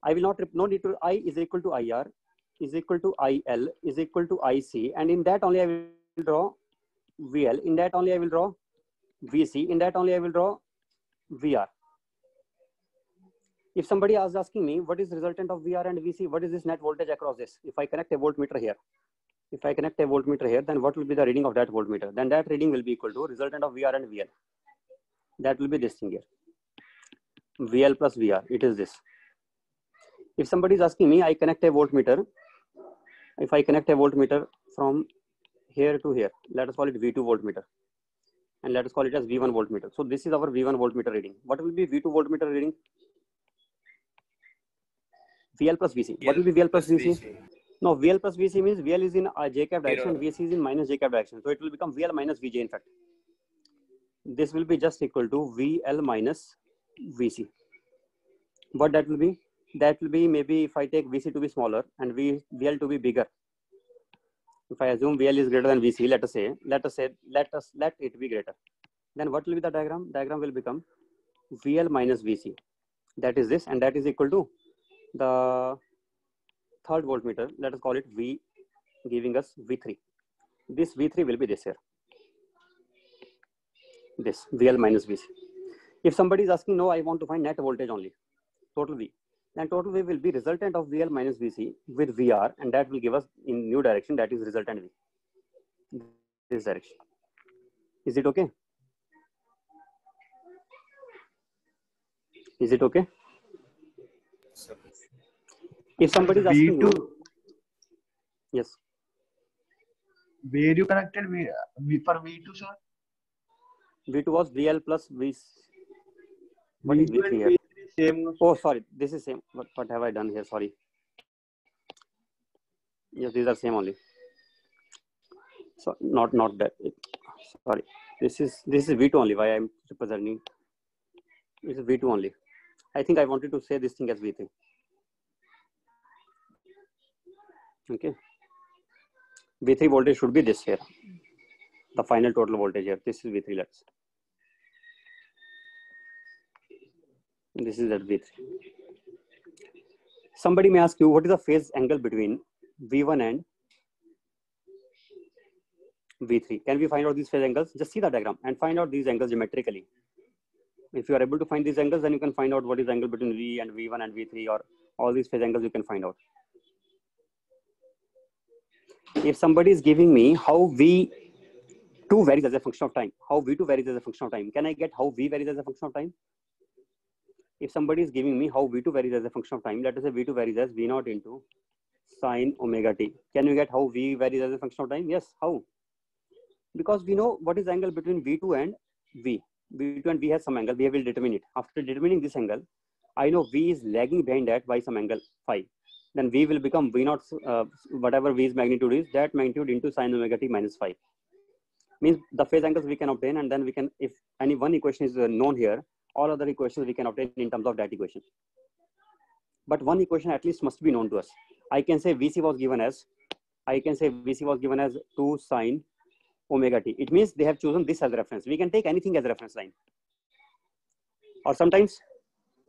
Speaker 1: I will not, no need to, I is equal to IR is equal to IL is equal to IC, and in that only I will draw VL, in that only I will draw VC, in that only I will draw VR. If somebody is asking me what is the resultant of VR and VC, what is this net voltage across this? If I connect a voltmeter here, then what will be the reading of that voltmeter? Then that reading will be equal to resultant of VR and VL. That will be this thing here. VL plus VR, it is this. If somebody is asking me, I connect a voltmeter. If I connect a voltmeter from here to here, let us call it V2 voltmeter. And let us call it as V1 voltmeter. So this is our V1 voltmeter reading. What will be V2 voltmeter reading? VL plus VC. What will be VL plus VC? No, VL plus VC means VL is in J cap direction, VC is in minus J cap direction. So it will become VL minus VJ in fact. This will be just equal to VL minus VC. What that will be? That will be maybe if I take VC to be smaller and VL to be bigger. If I assume VL is greater than VC, let it be greater. Then what will be the diagram? Diagram will become VL minus VC. That is this, and that is equal to the third voltmeter. Let us call it V, giving us V3. This V3 will be this here. This VL minus VC. If somebody is asking, no, I want to find net voltage only, total V. Then total V will be resultant of VL minus VC with VR, and that will give us in new direction, that is resultant V. This direction. Is it okay? Is it okay? If somebody is asking
Speaker 4: V2,
Speaker 1: you, yes.
Speaker 4: where you connected for V2, sir?
Speaker 1: V2 was VL plus V. What is
Speaker 4: V2
Speaker 1: V3
Speaker 4: and
Speaker 1: here?
Speaker 4: V3 same.
Speaker 1: Oh, sorry. This is same. What have I done here? Sorry. Yes, these are same only. So not that. Sorry. This is V2 only. Why I'm representing? This is V2 only. I think I wanted to say this thing as V3. Okay. V3 voltage should be this here. The final total voltage here. This is V3. Let's. This is at V3. Somebody may ask you, what is the phase angle between V1 and V3? Can we find out these phase angles? Just see the diagram and find out these angles geometrically. If you are able to find these angles, then you can find out what is the angle between V and V1 and V3, or all these phase angles you can find out. If somebody is giving me how V2 varies as a function of time, how V2 varies as a function of time, can I get how V varies as a function of time? If somebody is giving me how V2 varies as a function of time, let us say V2 varies as V0 into sine omega t. Can you get how V varies as a function of time? Yes, how? Because we know what is the angle between V2 and V. V2 and V has some angle, we will determine it. After determining this angle, I know V is lagging behind that by some angle phi. Then V will become V0, whatever V's magnitude is, that magnitude into sine omega t minus phi. Means the phase angles we can obtain, and then we can, if any one equation is known here, all other equations we can obtain in terms of that equation. But one equation at least must be known to us. I can say VC was given as 2 sine omega t. It means they have chosen this as reference. We can take anything as a reference line. Or sometimes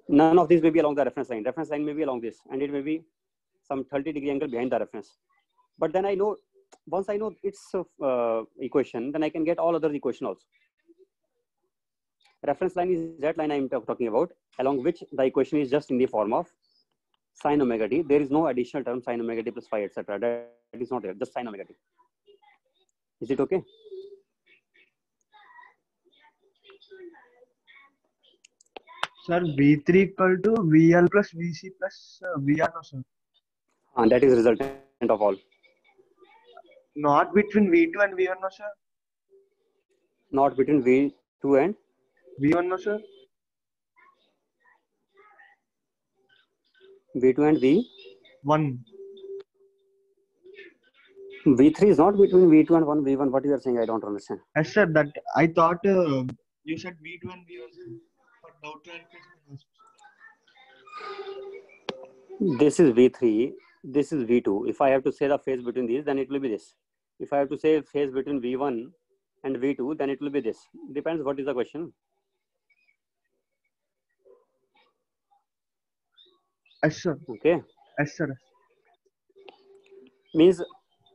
Speaker 1: none of these may be along the reference line. Reference line may be along this, and it may be some 30-degree angle behind the reference. But then I know, once I know its equation, then I can get all other equation also. Reference line is that line I am talking about, along which the equation is just in the form of sine omega t. There is no additional term sine omega t plus phi, etc. That is not there, just sine omega t. Is it okay?
Speaker 4: Sir, V3 equal to VL plus VC plus VR, no, sir.
Speaker 1: And that is resultant of all.
Speaker 4: Not between V2 and V1, no, sir.
Speaker 1: Not between V2 and
Speaker 4: V1, no, sir.
Speaker 1: V2 and
Speaker 4: V1.
Speaker 1: V3 is not between V2 and V1. What you are saying, I don't understand.
Speaker 4: Yes, sir. That I thought you said V2 and V1, sir. But doubt and
Speaker 1: This is V3. This is V2. If I have to say the phase between these, then it will be this. If I have to say phase between V1 and V2, then it will be this. Depends what is the question.
Speaker 4: Yes, sir.
Speaker 1: Okay.
Speaker 4: Yes, sir.
Speaker 1: Means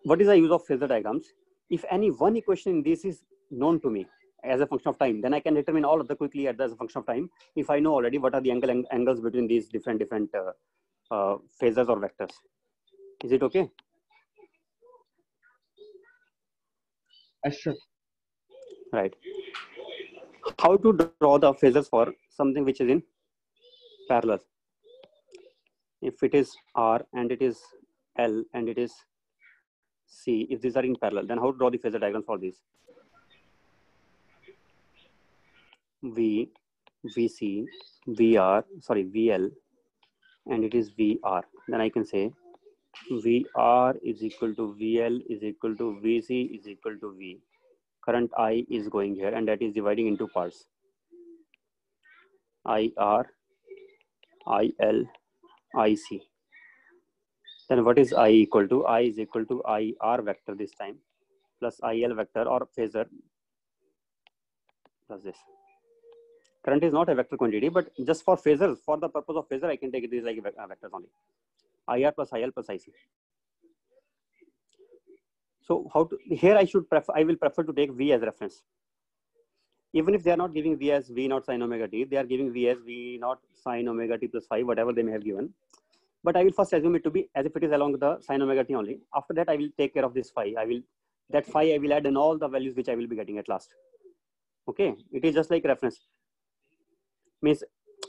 Speaker 1: what is the use of phasor diagrams? If any one equation in this is known to me as a function of time, then I can determine all of the quickly as a function of time. If I know already what are the angles between these different phasors or vectors. Is it okay?
Speaker 4: Yes, sir.
Speaker 1: Right. How to draw the phasors for something which is in parallel? If it is R and it is L and it is C, if these are in parallel, then how to draw the phasor diagram for these? V, VC, VR, sorry, VL, and it is VR. Then I can say VR is equal to VL is equal to VC is equal to V. Current I is going here, and that is dividing into parts. IR, IL, IC. Then what is I equal to? I is equal to IR vector this time plus IL vector or phasor plus this. Current is not a vector quantity, but just for phasors, for the purpose of phasor, I can take these like vectors only. IR plus IL plus IC. So how to, here I will prefer to take V as reference. Even if they are not giving V as V naught sin omega t, they are giving V as V naught sin omega t plus 5, whatever they may have given. But I will first assume it to be as if it is along the sin omega t only. After that, I will take care of this phi. That phi I will add in all the values which I will be getting at last. Okay, it is just like reference. Means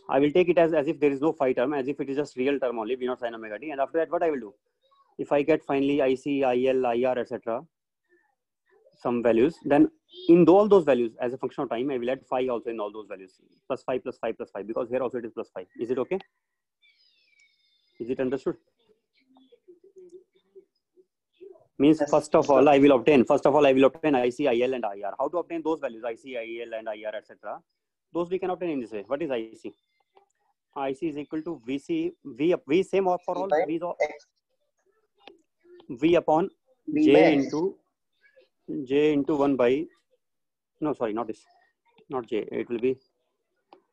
Speaker 1: I will take it as if there is no phi term, as if it is just real term only, V naught sin omega t. And after that, what I will do? If I get finally IC, IL, IR, etc., some values, then in all those values, as a function of time, I will add phi also in all those values. Plus 5, plus 5, plus 5, because here also it is plus 5. Is it okay? Is it understood? Means
Speaker 2: Yes,
Speaker 1: first of all, I will obtain IC, IL, and IR. How to obtain those values, IC, IL, and IR, etc.? Those we can obtain in this way. What is IC? IC is equal to VC, V same for all, V upon J into 1 by, no, sorry, not this, not J. It will be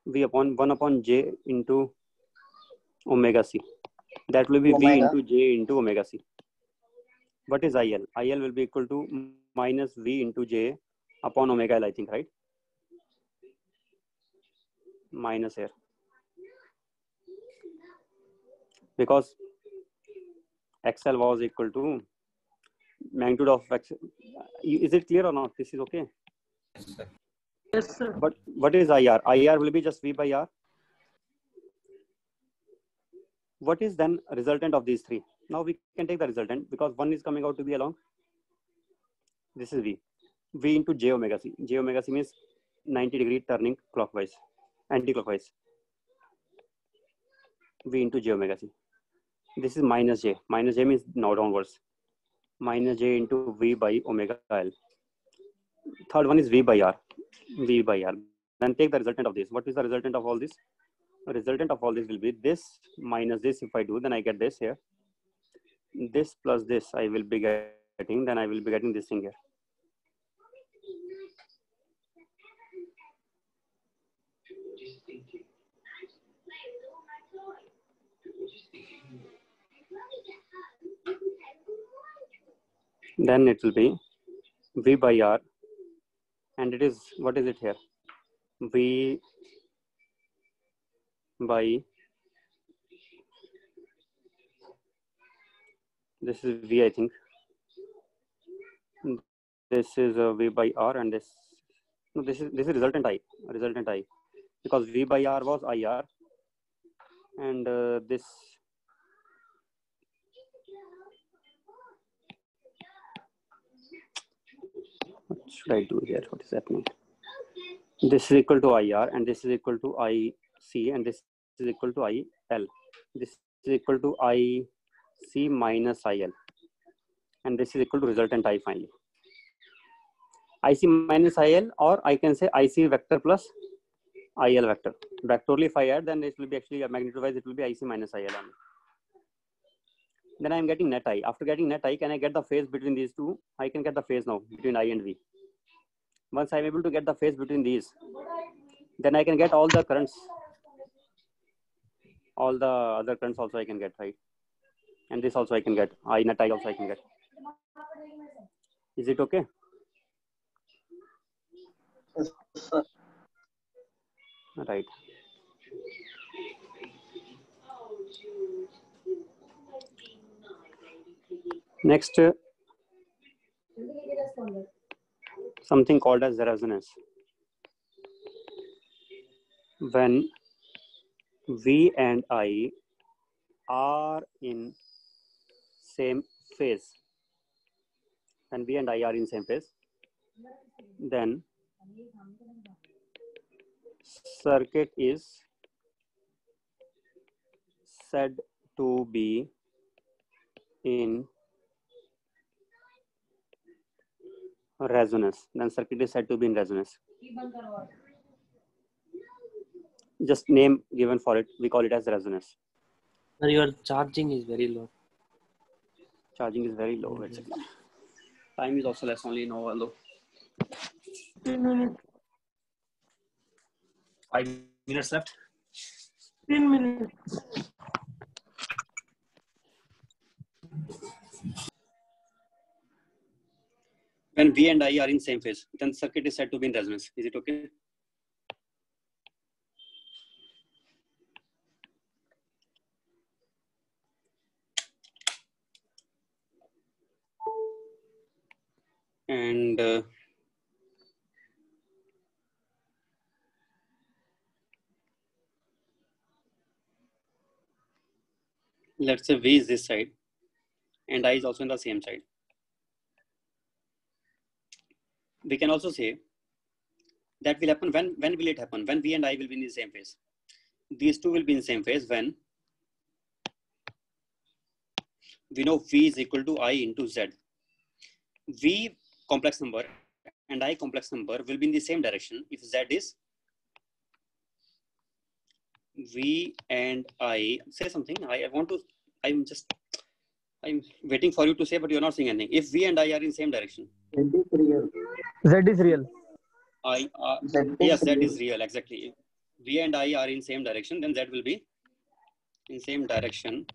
Speaker 1: V upon 1 upon J into omega C. That will be V into J into omega C. What is IL? IL will be equal to minus V into J upon omega L, I think, right? Minus here. Because XL was equal to magnitude of XL. Is it clear or not? This is okay.
Speaker 7: Yes, sir.
Speaker 1: But what is IR? IR will be just V by R. What is then resultant of these three? Now we can take the resultant because one is coming out to be along. This is V. V into J omega C. J omega C means 90-degree turning clockwise, anti-clockwise. V into J omega C. This is minus J. Minus J means now downwards. Minus J into V by omega L. Third one is V by R. V by R. Then take the resultant of this. What is the resultant of all this? The resultant of all this will be this minus this. If I do, then I get this here. This plus this I will be getting. Then I will be getting this thing here. Then it will be V by R, and it is, what is it here? V by, this is V, I think. This is V by R, and this, no, this is resultant I, because V by R was IR, and this What should I do here? What is happening? This is equal to IR, and this is equal to IC, and this is equal to IL. This is equal to IC minus IL, and this is equal to resultant I finally. IC minus IL, or I can say IC vector plus IL vector. Vectorally, if I add, then it will be actually magnitude wise, it will be IC minus IL only. Then I am getting net I. After getting net I, can I get the phase between these two? I can get the phase now between I and V. Once I am able to get the phase between these, then I can get all the currents. All the other currents also I can get, right? And this also I can get. I net I also I can get. Is it okay?
Speaker 2: Yes, sir.
Speaker 1: Right. Next, something called as resonance. When V and I are in same phase, when V and I are in same phase, then circuit is said to be in resonance. Then circuit is said to be in resonance. Just name given for it, we call it as resonance.
Speaker 3: Sir, your charging is very low.
Speaker 1: Charging is very low. Wait a second. Time is also less, only no low.
Speaker 7: 10 minutes.
Speaker 1: 5 minutes left.
Speaker 7: 10 minutes.
Speaker 1: When V and I are in same phase, then circuit is said to be in resonance. Is it okay? And let's say V is this side and I is also in the same side. We can also say that will happen when will it happen? When V and I will be in the same phase. These two will be in the same phase when we know V is equal to I into Z. V complex number and I complex number will be in the same direction if Z is V and I. Say something. I'm waiting for you to say, but you're not saying anything. If V and I are in same direction.
Speaker 2: Z is real.
Speaker 5: Z is real.
Speaker 1: Yes, Z is real, exactly. If V and I are in same direction, then Z will be in same direction.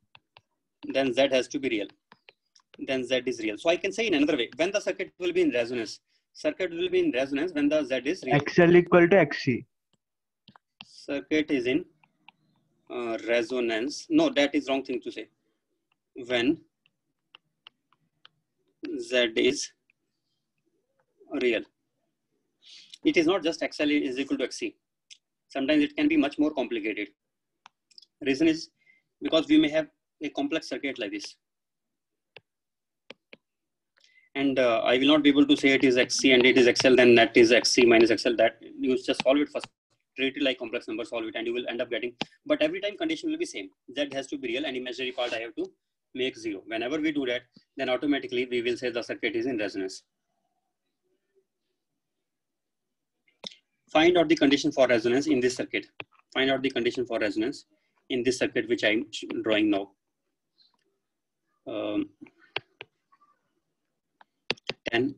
Speaker 1: Then Z has to be real. Then Z is real. So I can say in another way, when the circuit will be in resonance, circuit will be in resonance when the Z is real.
Speaker 4: XL equal to XC.
Speaker 1: Circuit is in resonance. No, that is wrong thing to say. When Z is real. It is not just XL is equal to XC. Sometimes it can be much more complicated. Reason is because we may have a complex circuit like this. And I will not be able to say it is XC and it is XL, then that is XC minus XL. That you just solve it first. Treat it like complex number, solve it, and you will end up getting. But every time condition will be same. Z has to be real and imaginary part I have to make 0. Whenever we do that, then automatically we will say the circuit is in resonance. Find out the condition for resonance in this circuit. Find out the condition for resonance in this circuit which I'm drawing now. 10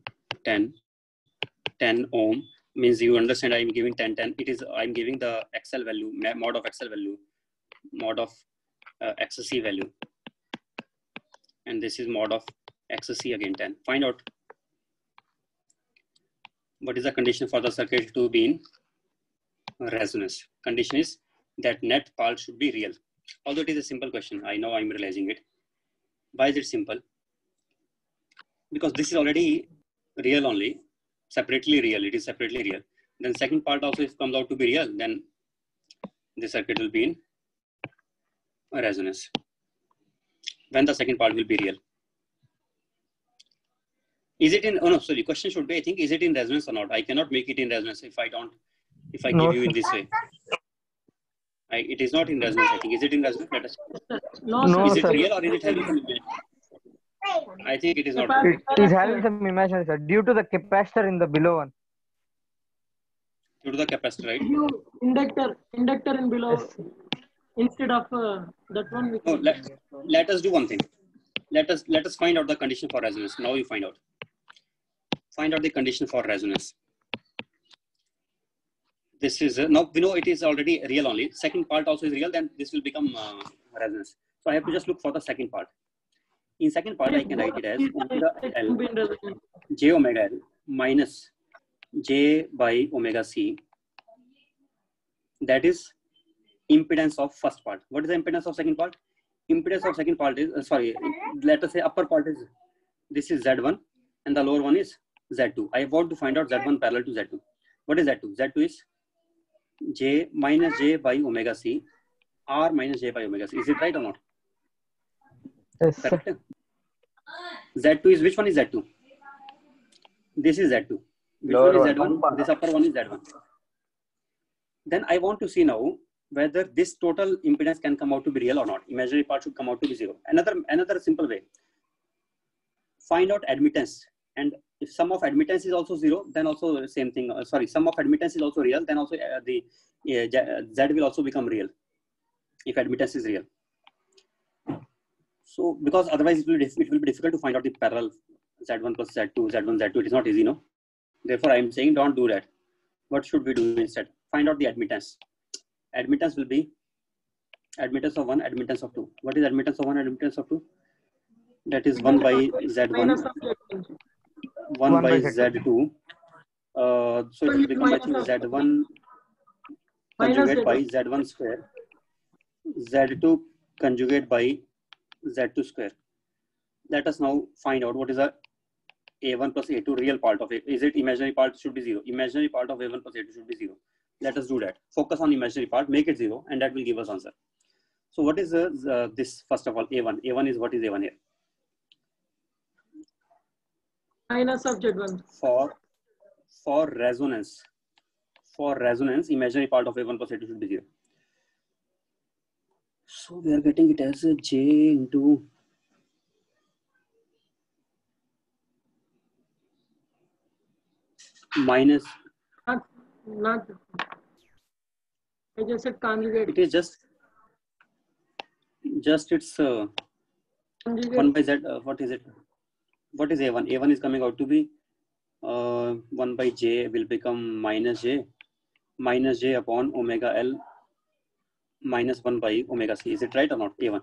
Speaker 1: ohm means you understand I'm giving 10. It is I'm giving the XL value, mod of XL value, mod of XC value, and this is mod of XC again 10. Find out what is the condition for the circuit to be in resonance. Condition is that net part should be real. Although it is a simple question, I know I'm realizing it. Why is it simple? Because this is already real only, separately real. It is separately real. Then second part also if comes out to be real, then the circuit will be in resonance. When the second part will be real. Is it in? Oh no, sorry. Question should be, I think, is it in resonance or not? I cannot make it in resonance if I don't. If I
Speaker 5: No,
Speaker 1: give you in
Speaker 5: sir.
Speaker 1: this way, it is not in resonance. I think. Is it in resonance? Let us.
Speaker 7: No,
Speaker 5: No,
Speaker 1: Is it
Speaker 5: sir.
Speaker 1: real or is it having some image? I think it is not.
Speaker 7: Capacitor
Speaker 1: Real.
Speaker 5: It is having some imaginary, sir, due to the capacitor in the below one.
Speaker 1: Due to the capacitor, right?
Speaker 7: you inductor in below
Speaker 5: Yes.
Speaker 7: instead of that one.
Speaker 1: No. Let us do one thing. Let us find out the condition for resonance. Now you find out. Find out the condition for resonance. This is now we know it is already real only. Second part also is real. Then this will become resonance. So I have to just look for the second part. In second part, I can write it as omega L j omega L minus j by omega c. That is impedance of first part. What is the impedance of second part? Impedance of second part is sorry. Let us say upper part is this is Z1 and the lower one is Z2. I want to find out Z1 parallel to Z2. What is Z2? Z2 is j minus j by omega c, r minus j by omega c. Is it right or not?
Speaker 5: Yes, sir.
Speaker 1: Correct. Z2 is, which one is Z2? This is Z2. Which
Speaker 2: Lower
Speaker 1: one is
Speaker 2: one.
Speaker 1: Z1? This upper one is Z1. Then I want to see now whether this total impedance can come out to be real or not. Imaginary part should come out to be zero. Another simple way. Find out admittance, and if sum of admittance is also zero, then also same thing. Sum of admittance is also real, then also Z will also become real if admittance is real. So because otherwise it will be difficult to find out the parallel Z1 plus Z2, Z1, Z2. It is not easy, no. Therefore, I am saying don't do that. What should we do instead? Find out the admittance. Admittance will be admittance of 1, admittance of 2. What is admittance of 1, admittance of 2? That is 1 by Z1, 1 by Z2. So it will become, I think, Z1 conjugate by Z1 square, Z2 conjugate by Z2 square. Let us now find out what is a A1 plus A2 real part of it. Is it imaginary part should be 0? Imaginary part of A1 plus A2 should be 0. Let us do that. Focus on imaginary part, make it 0, and that will give us answer. So what is this, first of all, A1? A1 is, what is A1 here?
Speaker 7: Minus of Z1.
Speaker 1: For resonance, imaginary part of A1 plus A2 should be 0. So we are getting it as a J into minus.
Speaker 7: Not. I just said conjugate.
Speaker 1: It is just it's 1 by Z. What is it? What is A1? A1 is coming out to be 1 by J will become minus J upon omega L minus 1 by omega C. Is it right or not? A1.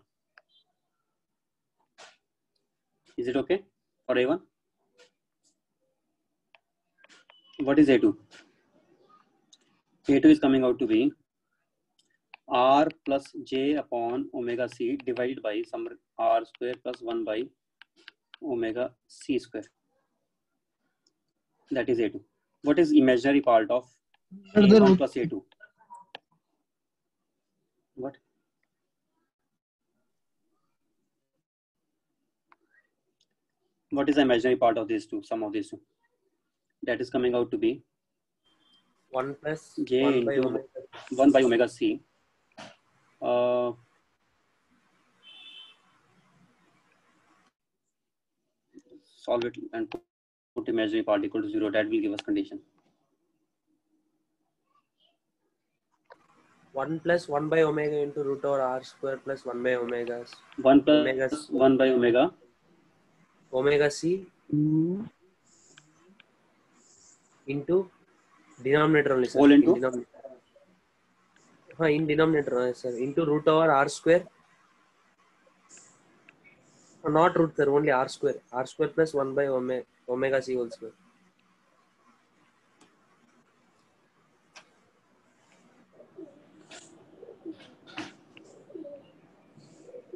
Speaker 1: Is it okay for A1? What is A2? A2 is coming out to be R plus J upon omega C divided by some R square plus 1 by omega C square. That is A2. What is imaginary part of A1 plus A2? What? What is the imaginary part of these two, sum of these two? That is coming out to be
Speaker 3: 1 plus
Speaker 1: J
Speaker 3: 1 by
Speaker 1: into
Speaker 3: omega.
Speaker 1: 1 by omega C. Solve it and put imaginary part equal to 0. That will give us condition.
Speaker 3: 1 plus 1 by omega into root over r square plus 1 by omega.
Speaker 1: 1 plus
Speaker 3: Omega
Speaker 1: 1 by omega.
Speaker 3: Omega c into denominator only, sir.
Speaker 1: Whole into?
Speaker 3: In denominator, sir. Into root over r square. Not root, sir. Only r square. R square plus 1 by omega c whole square.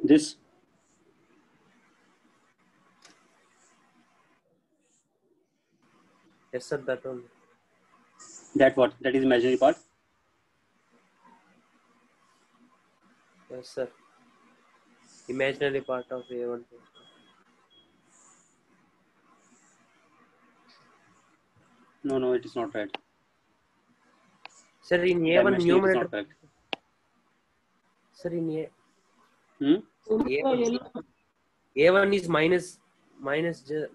Speaker 1: This.
Speaker 3: Yes, sir. That one.
Speaker 1: That what? That is imaginary part.
Speaker 3: Yes, sir. Imaginary part of A1.
Speaker 1: No, it is not right.
Speaker 3: Sir, in A1
Speaker 1: Dimension it is
Speaker 3: numerator.
Speaker 1: not correct.
Speaker 3: Sir, in
Speaker 1: Hmm?
Speaker 3: A1 is minus J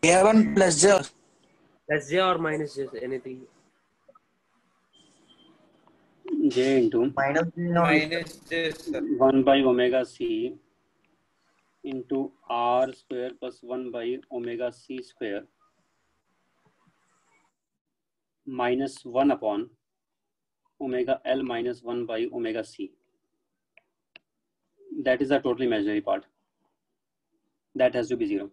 Speaker 8: A1 plus J.
Speaker 3: plus J or minus J, anything.
Speaker 1: J into
Speaker 2: minus
Speaker 9: J, sir.
Speaker 1: 1 by omega c into r square plus 1 by omega c square minus 1 upon omega L minus 1 by omega c. That is the total imaginary part. That has to be 0.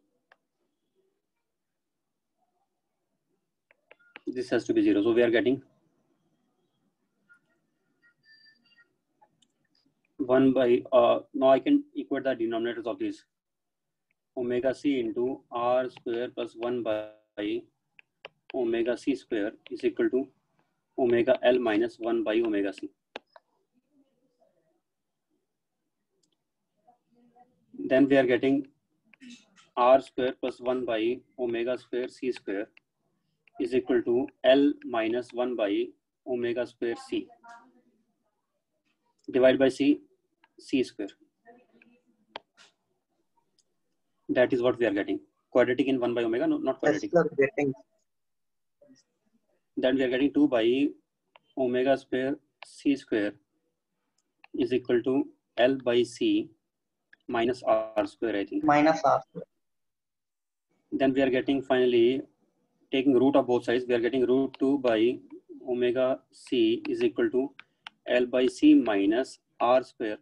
Speaker 1: This has to be 0. So we are getting 1 by, now I can equate the denominators of this. Omega c into r square plus 1 by omega c square is equal to omega L minus 1 by omega c. Then we are getting r square plus 1 by omega square c square is equal to L minus 1 by omega square c. Divide by c square. That is what we are getting. Quadratic in 1 by omega, no, not quadratic. Then we are getting 2 by omega square c square is equal to L by c minus r square, I think.
Speaker 2: minus r square.
Speaker 1: Then we are getting finally, taking root of both sides, we are getting root 2 by omega c is equal to L by c minus r square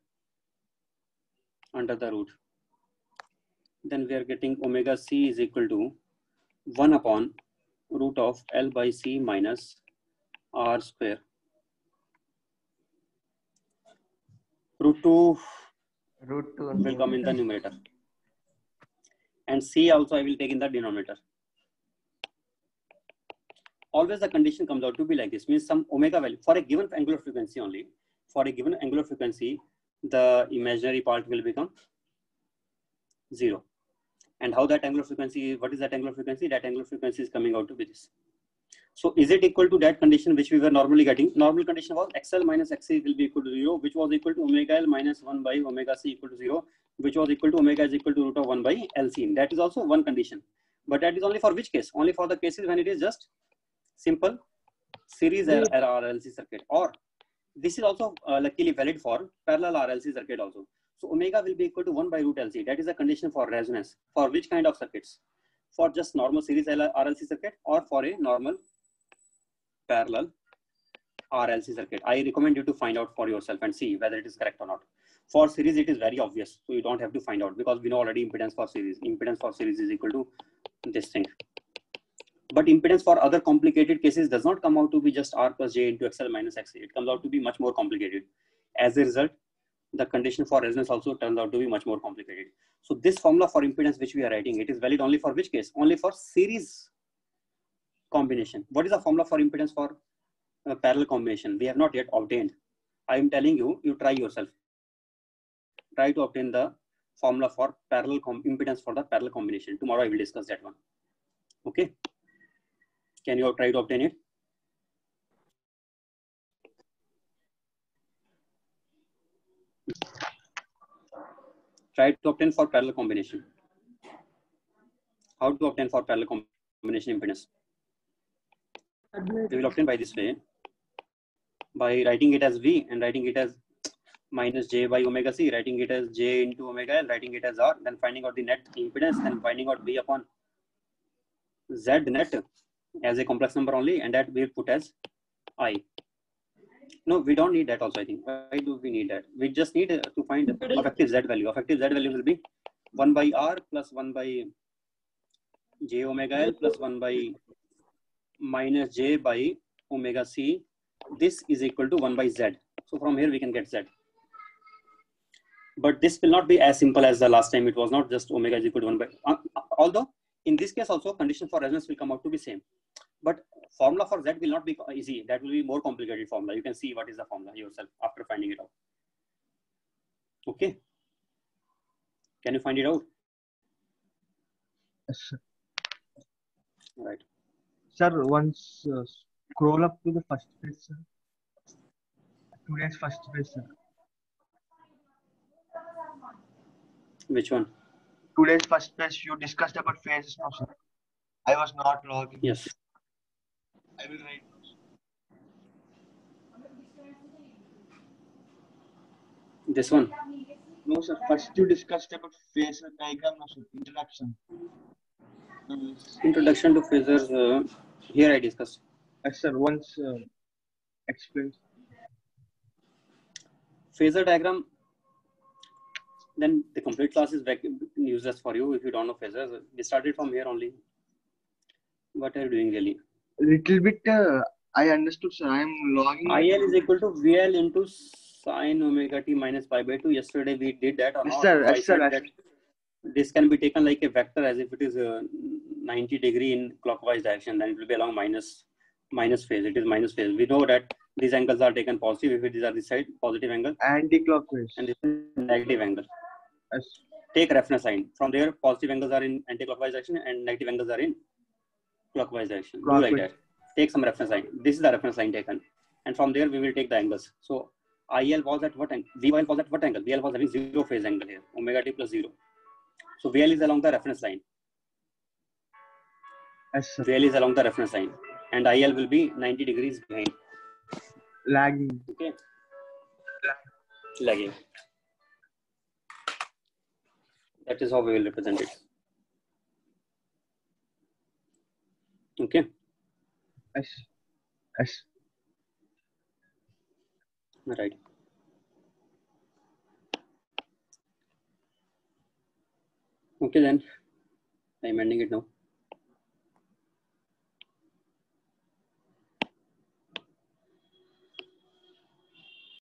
Speaker 1: under the root. Then we are getting omega c is equal to 1 upon root of L by c minus r square. Root 2 will come in the numerator. And c also I will take in the denominator. Always the condition comes out to be like this, means some omega value for a given angular frequency only. For a given angular frequency, the imaginary part will become 0. And how that angular frequency, what is that angular frequency? That angular frequency is coming out to be this. So is it equal to that condition which we were normally getting? Normal condition was XL minus XC will be equal to 0, which was equal to omega L minus 1 by omega C equal to 0, which was equal to omega is equal to root of 1 by LC. That is also one condition. But that is only for which case? Only for the cases when it is just simple series RLC circuit. Or this is also luckily valid for parallel RLC circuit also. So omega will be equal to 1 by root LC. That is a condition for resonance. For which kind of circuits? For just normal series RLC circuit or for a normal parallel RLC circuit. I recommend you to find out for yourself and see whether it is correct or not. For series, it is very obvious. So you don't have to find out because we know already impedance for series. Impedance for series is equal to this thing. But impedance for other complicated cases does not come out to be just R plus J into XL minus XC. It comes out to be much more complicated. As a result, the condition for resonance also turns out to be much more complicated. So this formula for impedance which we are writing, it is valid only for which case? Only for series combination. What is the formula for impedance for parallel combination? We have not yet obtained. I am telling you, you try yourself. Try to obtain the formula for parallel impedance for the parallel combination. Tomorrow I will discuss that one. Okay. Can you try to obtain it? Try to obtain for parallel combination. How to obtain for parallel combination impedance? We will obtain by this way, by writing it as V and writing it as minus J by omega C, writing it as J into omega L, writing it as R, then finding out the net impedance, then finding out V upon Z net as a complex number only, and that we put as I. No, we don't need that also, I think. Why do we need that? We just need to find effective Z value. Effective Z value will be 1 by R plus 1 by J omega L plus 1 by minus J by omega C. This is equal to 1 by Z. So from here we can get Z. But this will not be as simple as the last time. It was not just omega is equal to 1 by, although in this case also condition for resonance will come out to be same. But formula for Z will not be easy. That will be more complicated formula. You can see what is the formula yourself after finding it out. Okay. Can you find it out?
Speaker 4: Yes, sir.
Speaker 1: Right.
Speaker 4: Sir, once scroll up to the first page, sir. Today's first page, sir.
Speaker 1: Which one?
Speaker 4: Today's first page, you discussed about phases, no, sir. I was not logging.
Speaker 1: Yes.
Speaker 4: I will write.
Speaker 1: This one.
Speaker 4: No, sir. First, you discussed about phasor diagram, no, sir. Introduction.
Speaker 1: Introduction to phasors. Here I discussed.
Speaker 4: Yes, sir. Once explain.
Speaker 1: Phasor diagram. Then the complete class is useless for you if you don't know phasors. We started from here only. What are you doing really?
Speaker 4: Little bit. I understood, sir. I am logging.
Speaker 1: IL is equal to VL into sine omega t minus pi by 2. Yesterday we did that or
Speaker 4: Yes,
Speaker 1: not?
Speaker 4: sir.
Speaker 1: So I
Speaker 4: Yes, sir.
Speaker 1: said that this can be taken like a vector as if it is 90 degree in clockwise direction. Then it will be along minus phase. It is minus phase. We know that these angles are taken positive if these are this side positive angle
Speaker 4: Anti-clockwise.
Speaker 1: and this is negative angle.
Speaker 4: Yes.
Speaker 1: Take reference sign. From there, positive angles are in anti-clockwise direction and negative angles are in clockwise direction. Do like that. Take some reference line. This is the reference line taken. And from there, we will take the angles. So IL was at what angle? VL was at what angle? VL was having 0 phase angle here. Omega t plus 0. So VL is along the reference line.
Speaker 4: Yes, sir.
Speaker 1: VL is along the reference line. And IL will be 90 degrees behind.
Speaker 4: Lagging.
Speaker 1: Okay. Lagging. That is how we will represent it. Okay.
Speaker 4: Yes. Yes.
Speaker 1: Right. Okay then. I'm ending it now.